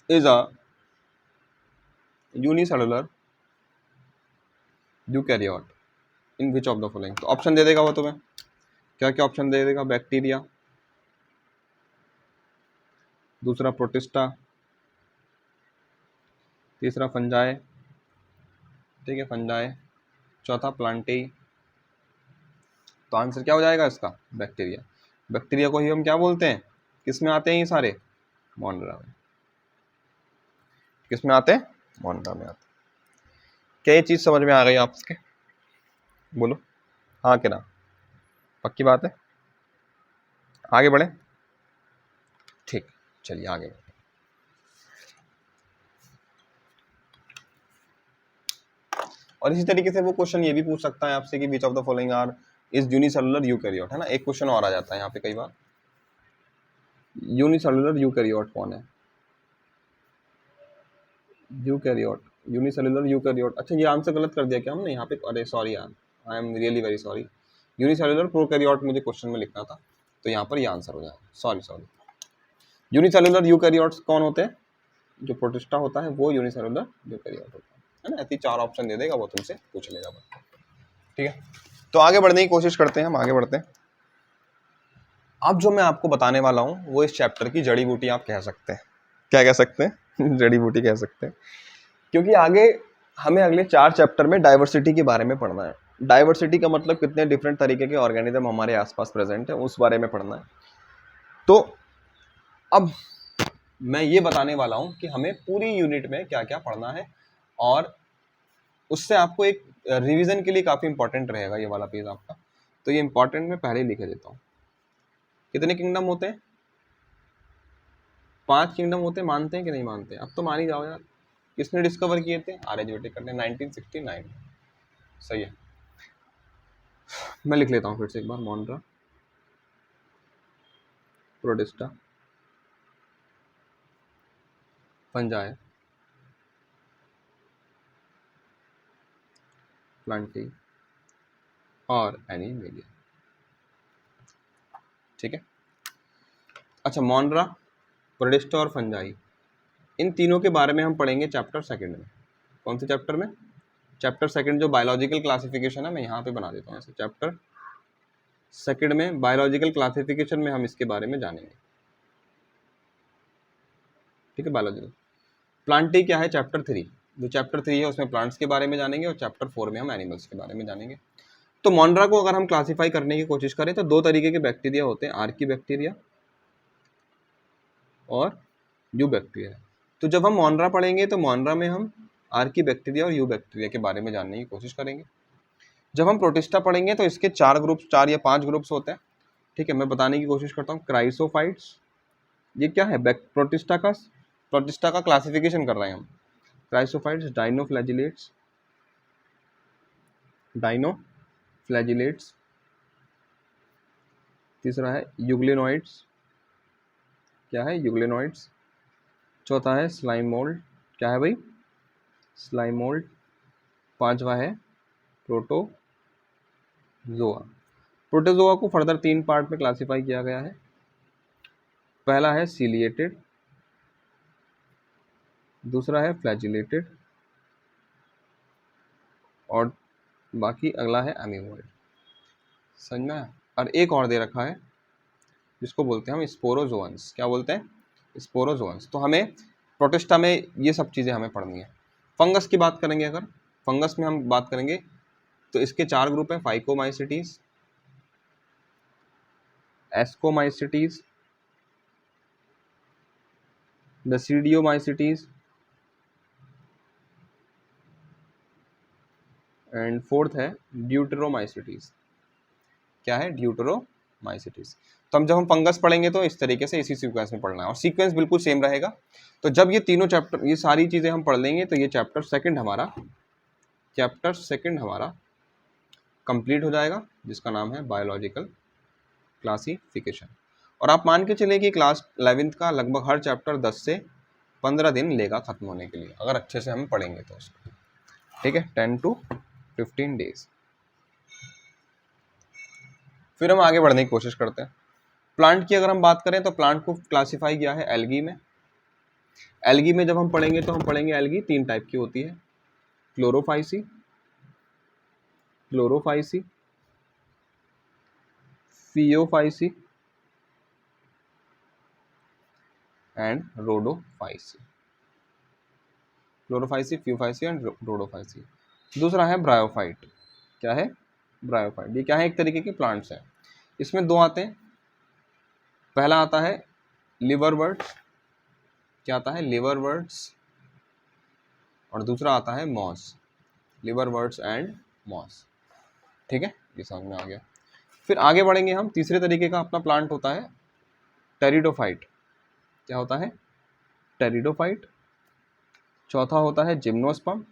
is a unicellular eukaryote in which of the following. तो ऑप्शन दे देगा वो तुम्हें, क्या क्या ऑप्शन दे देगा? बैक्टीरिया, दूसरा प्रोटिस्टा, तीसरा फंजाई, ठीक है, फंजाई, चौथा प्लांटेई। तो आंसर क्या हो जाएगा इसका? बैक्टीरिया। बैक्टीरिया को ही हम क्या बोलते हैं? किस में आते हैं ये सारे? मोनेरा में। किस में आते हैं? मोनेरा में आते हैं। क्या ये चीज समझ में आ गई आपके? बोलो हाँ कि ना, पक्की बात है? आगे बढ़े, ठीक, चलिए आगे बढ़े। और इसी तरीके से वो क्वेश्चन ये भी पूछ सकता है आपसे कि which of the following are is unicellular eukaryote, है ना। एक क्वेश्चन और आ जाता है यहाँ पे कई बार, यूनिसेलुलर यूकैरियोट कौन है? Eukaryote, unicellular eukaryote. अच्छा, ये आंसर गलत कर दिया क्या हमने यहाँ पे? अरे सॉरी यार, I am really very sorry. Unicellular prokaryote मुझे क्वेश्चन में लिखना था, तो यहाँ पर ये आंसर हो जाएगा, सॉरी सॉरी। यूनिसेलुलर यूकैरियोट्स कौन होते हैं? जो प्रोटिस्टा होता है वो यूनिसेलुलर यूकैरियोट होता है ना। ऐसे 4 ऑप्शन दे देगा वो, तुमसे पूछ लेगा बस, ठीक है। तो आगे बढ़ने की कोशिश करते हैं, हम आगे बढ़ते हैं। अब जो मैं आपको बताने वाला हूँ वो इस चैप्टर की जड़ी बूटी आप कह सकते हैं। क्या कह सकते हैं? जड़ी बूटी कह सकते हैं, क्योंकि आगे हमें अगले 4 चैप्टर में डाइवर्सिटी के बारे में पढ़ना है। डाइवर्सिटी का मतलब कितने डिफरेंट तरीके के ऑर्गेनिज्म हमारे आसपास प्रेजेंट है, उस बारे में पढ़ना है। तो अब मैं ये बताने वाला हूँ कि हमें पूरी यूनिट में क्या क्या पढ़ना है, और उससे आपको एक रिवीजन के लिए काफ़ी इंपॉर्टेंट रहेगा ये वाला पेज आपका। तो ये इंपॉर्टेंट मैं पहले ही लिखे देता हूँ। कितने किंगडम होते हैं? 5 किंगडम होते हैं, मानते हैं कि नहीं मानते? अब तो मान ही जाओ यार। किसने डिस्कवर किए थे? आर्यभट्ट ने 1969। सही है, मैं लिख लेता हूँ फिर से एक बार, मोनेरा, प्रोटिस्टा, फंजाई, प्लांटी और एनिमेलिया। ठीक है। अच्छा, मोनरा, प्रोटिस्टा और फंजाई, इन तीनों के बारे में हम पढ़ेंगे चैप्टर सेकंड में। कौन से चैप्टर में? चैप्टर सेकंड जो बायोलॉजिकल क्लासिफिकेशन है, मैं यहाँ पे बना देता हूँ ऐसे, चैप्टर सेकंड में बायोलॉजिकल क्लासिफिकेशन में हम इसके बारे में जानेंगे। ठीक है, बायोलॉजिकल। प्लांटी क्या है? चैप्टर 3, जो चैप्टर 3 है उसमें प्लांट्स के बारे में जानेंगे और चैप्टर 4 में हम एनिमल्स के बारे में जानेंगे। तो मोनरा को अगर हम क्लासिफाई करने की कोशिश करें तो दो तरीके के बैक्टीरिया होते हैं, आर्की बैक्टीरिया और यू बैक्टीरिया। तो जब हम मोनरा पढ़ेंगे तो मोनरा में हम आर्की बैक्टीरिया और यू बैक्टीरिया के बारे में जानने की कोशिश करेंगे। जब हम प्रोटिस्टा पढ़ेंगे तो इसके 4 ग्रुप्स, 4 या 5 ग्रुप्स होते हैं। ठीक है, मैं बताने की कोशिश करता हूँ। क्राइसोफाइट्स, ये क्या है? प्रोटिस्टा का क्लासिफिकेशन कर रहे हैं हम। क्राइसोफाइट्स, डाइनोफ्लैजिलेट्स, तीसरा है यूग्लिनोइड्स, क्या है? यूग्लिनोइड्स। चौथा है स्लाइम मोल्ड, क्या है भाई? Slime mould. पांचवा है प्रोटोजोआ। प्रोटोजोआ को फर्दर 3 पार्ट में क्लासिफाई किया गया है। पहला है सीलिएटेड, दूसरा है फ्लैजिलेटेड और बाकी अगला है एमीबॉइड। समझ में आया? और एक और दे रखा है जिसको बोलते हैं हम स्पोरोजोअन्स। क्या बोलते हैं? स्पोरोजोअन्स। तो हमें प्रोटिस्टा में ये सब चीज़ें हमें पढ़नी है। फंगस की बात करेंगे, अगर फंगस में हम बात करेंगे तो इसके 4 ग्रुप हैं, phycomycetes, ascomycetes, basidiomycetes and fourth है ड्यूटेरोमाइसिटीज। क्या है? ड्यूटेरोमाइसिटीज। तो हम जब हम फंगस पढ़ेंगे तो इस तरीके से इसी सीक्वेंस में पढ़ना है और सीक्वेंस बिल्कुल सेम रहेगा। तो जब ये तीनों चैप्टर, ये सारी चीज़ें हम पढ़ लेंगे तो ये चैप्टर सेकंड हमारा कंप्लीट हो जाएगा, जिसका नाम है बायोलॉजिकल क्लासिफिकेशन। और आप मान के चलिए कि क्लास 11th का लगभग हर चैप्टर 10 से 15 दिन लेगा खत्म होने के लिए, अगर अच्छे से हम पढ़ेंगे तो उसको। ठीक है, 10 to 15 डेज। फिर हम आगे बढ़ने की कोशिश करते हैं। प्लांट की अगर हम बात करें तो प्लांट को क्लासिफाई किया है एल्गी में। एल्गी में जब हम पढ़ेंगे तो हम पढ़ेंगे एल्गी 3 टाइप की होती है, Chlorophyceae, Phaeophyceae and Rhodophyceae. Chlorophyceae, Phaeophyceae and Rhodophyceae. दूसरा है ब्रायोफाइट। क्या है? ब्रायोफाइट। ये क्या है? एक तरीके के प्लांट्स हैं। इसमें 2 आते हैं। पहला आता है लिवरवर्ट्स। क्या आता है? लिवरवर्ट्स। और दूसरा आता है मॉस, लिवरवर्ट्स एंड मॉस। ठीक है, ये समझ में आ गया। फिर आगे बढ़ेंगे हम। तीसरे तरीके का अपना प्लांट होता है टेरिडोफाइट। क्या होता है? टेरिडोफाइट। चौथा होता है जिम्नोस्पर्म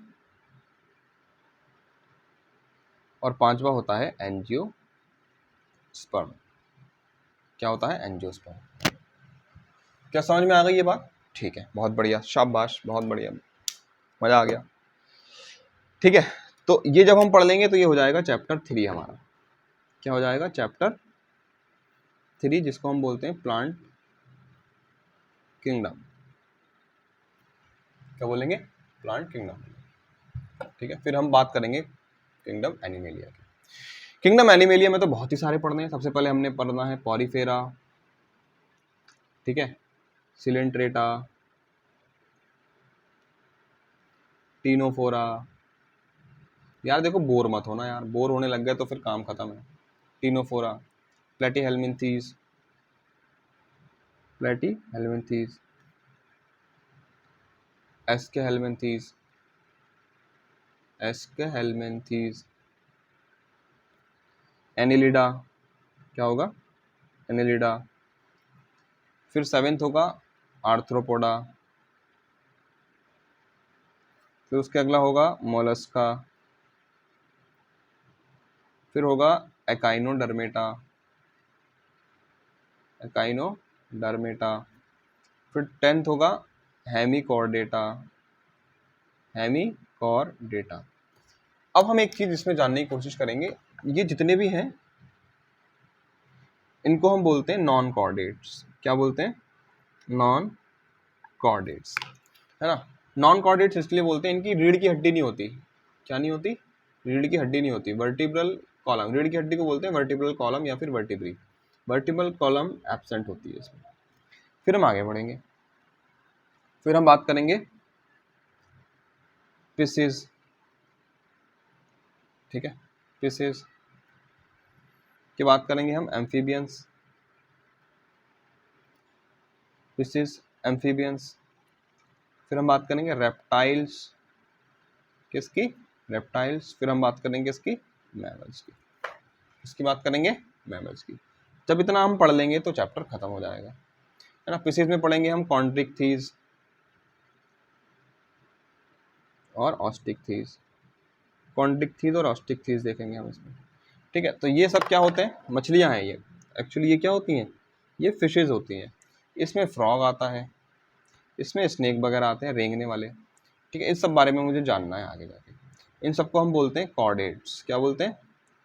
और पांचवा होता है एंजियोस्पर्म। क्या होता है? एंजियोस्पर्म। क्या समझ में आ गई ये बात? ठीक है, बहुत बढ़िया, शाबाश, बहुत बढ़िया, मजा आ गया। ठीक है, तो ये जब हम पढ़ लेंगे तो ये हो जाएगा चैप्टर 3 हमारा। क्या हो जाएगा? चैप्टर 3, जिसको हम बोलते हैं प्लांट किंगडम। क्या बोलेंगे? Plant kingdom. ठीक है, फिर हम बात करेंगे किंगडम एनिमेलिया की। किंगडम एनिमेलिया में तो बहुत ही सारे पढ़ने हैं। सबसे पहले हमने पढ़ना है पॉरीफेरा, ठीक है, सिलेंट्रेटा, टीनोफोरा। यार देखो, बोर मत होना यार, बोर होने लग गए तो फिर काम खत्म है। Ctenophora, Platyhelminthes, Aschelminthes, Annelida. क्या होगा? एनिलिडा। फिर 7th होगा आर्थ्रोपोडा। फिर उसके अगला होगा मोलस्का। फिर होगा एकाइनोडर्मेटा। फिर 10th होगा हेमिकॉर्डेटा, हेमिकॉर्डेटा। अब हम एक चीज इसमें जानने की कोशिश करेंगे, ये जितने भी हैं इनको हम बोलते हैं नॉन कॉर्डेट्स। क्या बोलते हैं? नॉन कॉर्डेट्स, है ना। नॉन कॉर्डेट्स इसलिए बोलते हैं, इनकी रीढ़ की हड्डी नहीं होती। क्या नहीं होती? रीढ़ की हड्डी नहीं होती। वर्टिब्रल कॉलम, रीढ़ की हड्डी को बोलते हैं वर्टिब्रल कॉलम या फिर वर्टिब्री। वर्टिब्रल कॉलम एब्सेंट होती है इसमें। फिर हम आगे बढ़ेंगे, फिर हम बात करेंगे पिसेस, ठीक है। पिसेस की बात करेंगे हम, एम्फीबियंस, पिसेस एम्फीबियंस। फिर हम बात करेंगे रेप्टाइल्स, किसकी? रेप्टाइल्स। फिर हम बात करेंगे इसकी, मैमल्स की। इसकी बात करेंगे मैमल्स की। जब इतना हम पढ़ लेंगे तो चैप्टर खत्म हो जाएगा, है ना। पिसेस में पढ़ेंगे हम कॉन्ट्रिक्थीज और ऑस्टिक्थीज, कॉन्ट्रिक्थीज और ऑस्टिक्थीज देखेंगे हम इसमें, ठीक है। तो ये सब क्या होते हैं? मछलियां हैं ये। एक्चुअली ये क्या होती हैं? ये फिशेज होती हैं। इसमें फ्रॉग आता है, इसमें स्नेक वगैरह आते हैं रेंगने वाले, ठीक है। इस सब बारे में मुझे जानना है आगे जाके। इन सबको हम बोलते हैं कॉर्डेट्स। क्या बोलते हैं?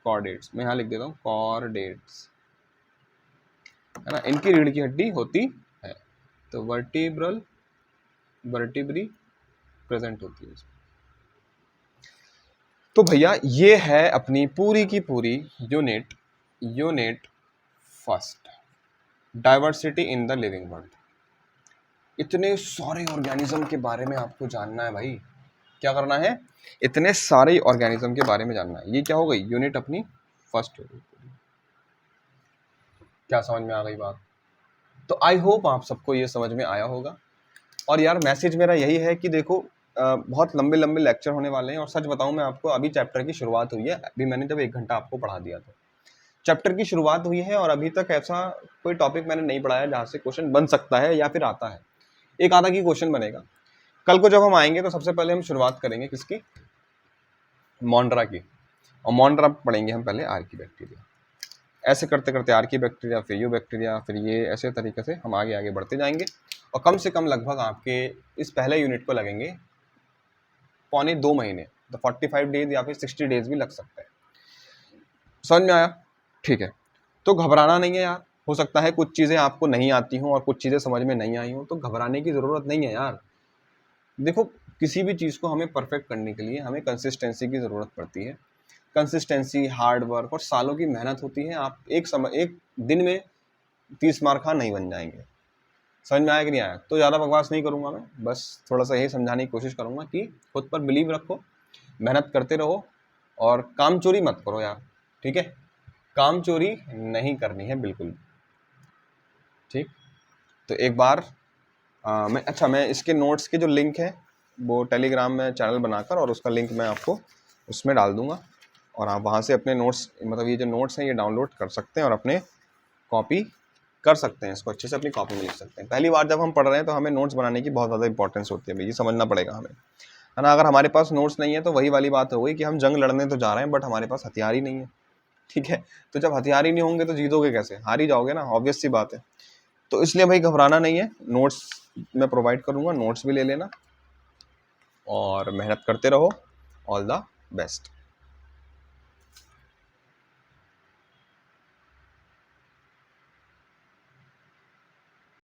कॉर्डेट्स। मैं यहाँ लिख देता हूँ कॉर्डेट्स, है ना। इनकी रीढ़ की हड्डी होती है, तो वर्टिब्री प्रेजेंट होती है इसमें। तो भैया ये है अपनी पूरी की पूरी unit first, diversity in the living world. इतने सारे ऑर्गेनिज्म के बारे में आपको जानना है भाई। क्या करना है? इतने सारे ऑर्गेनिज्म के बारे में जानना है। ये क्या हो गई? यूनिट अपनी फर्स्ट हो गई। क्या समझ में आ गई बात? तो आई होप आप सबको ये समझ में आया होगा। और यार मैसेज मेरा यही है कि देखो बहुत लंबे लंबे लेक्चर होने वाले हैं। और सच बताऊं मैं आपको, अभी चैप्टर की शुरुआत हुई है। अभी मैंने जब 1 घंटा आपको पढ़ा दिया था, चैप्टर की शुरुआत हुई है और अभी तक ऐसा कोई टॉपिक मैंने नहीं पढ़ाया जहाँ से क्वेश्चन बन सकता है या फिर आता है। एक आधा की क्वेश्चन बनेगा। कल को जब हम आएंगे तो सबसे पहले हम शुरुआत करेंगे किसकी? मॉन्ड्रा की। और मॉन्ड्रा पढ़ेंगे हम पहले आर्कीबैक्टीरिया। ऐसे करते करते आर्कीबैक्टीरिया, फिर यूबैक्टीरिया, फिर ये ऐसे तरीके से हम आगे आगे बढ़ते जाएंगे। और कम से कम लगभग आपके इस पहले यूनिट को लगेंगे 1.25 महीने, तो 45 डेज या फिर 60 डेज भी लग सकता है। समझ में आया? ठीक है। तो घबराना नहीं है यार। हो सकता है कुछ चीज़ें आपको नहीं आती हों और कुछ चीज़ें समझ में नहीं आई हों, तो घबराने की ज़रूरत नहीं है यार। देखो, किसी भी चीज़ को हमें परफेक्ट करने के लिए हमें कंसिस्टेंसी की ज़रूरत पड़ती है। कंसिस्टेंसी, हार्ड वर्क और सालों की मेहनत होती है। आप एक दिन में 30 मार्क खां नहीं बन जाएंगे। समझ में आया कि नहीं आया? तो ज़्यादा बकवास नहीं करूँगा मैं, बस थोड़ा सा यही समझाने की कोशिश करूँगा कि खुद पर बिलीव रखो, मेहनत करते रहो और काम चोरी मत करो यार, ठीक है। काम चोरी नहीं करनी है बिल्कुल, ठीक। तो एक बार मैं इसके नोट्स के जो लिंक है वो टेलीग्राम में चैनल बनाकर और उसका लिंक मैं आपको उसमें डाल दूंगा। और आप वहाँ से अपने नोट्स, मतलब ये जो नोट्स हैं ये डाउनलोड कर सकते हैं और अपने कॉपी कर सकते हैं। इसको अच्छे से अपनी कॉपी में लिख सकते हैं। पहली बार जब हम पढ़ रहे हैं तो हमें नोट्स बनाने की बहुत ज़्यादा इंपॉर्टेंस होती है भाई, ये समझना पड़ेगा हमें, है ना। अगर हमारे पास नोट्स नहीं है तो वही वाली बात हो गई कि हम जंग लड़ने तो जा रहे हैं बट हमारे पास हथियार ही नहीं है, ठीक है। तो जब हथियार ही नहीं होंगे तो जीतोगे कैसे? हार ही जाओगे ना, ऑब्वियस सी बात है। तो इसलिए भाई घबराना नहीं है। नोट्स मैं प्रोवाइड करूँगा, नोट्स भी ले लेना और मेहनत करते रहो। All the best.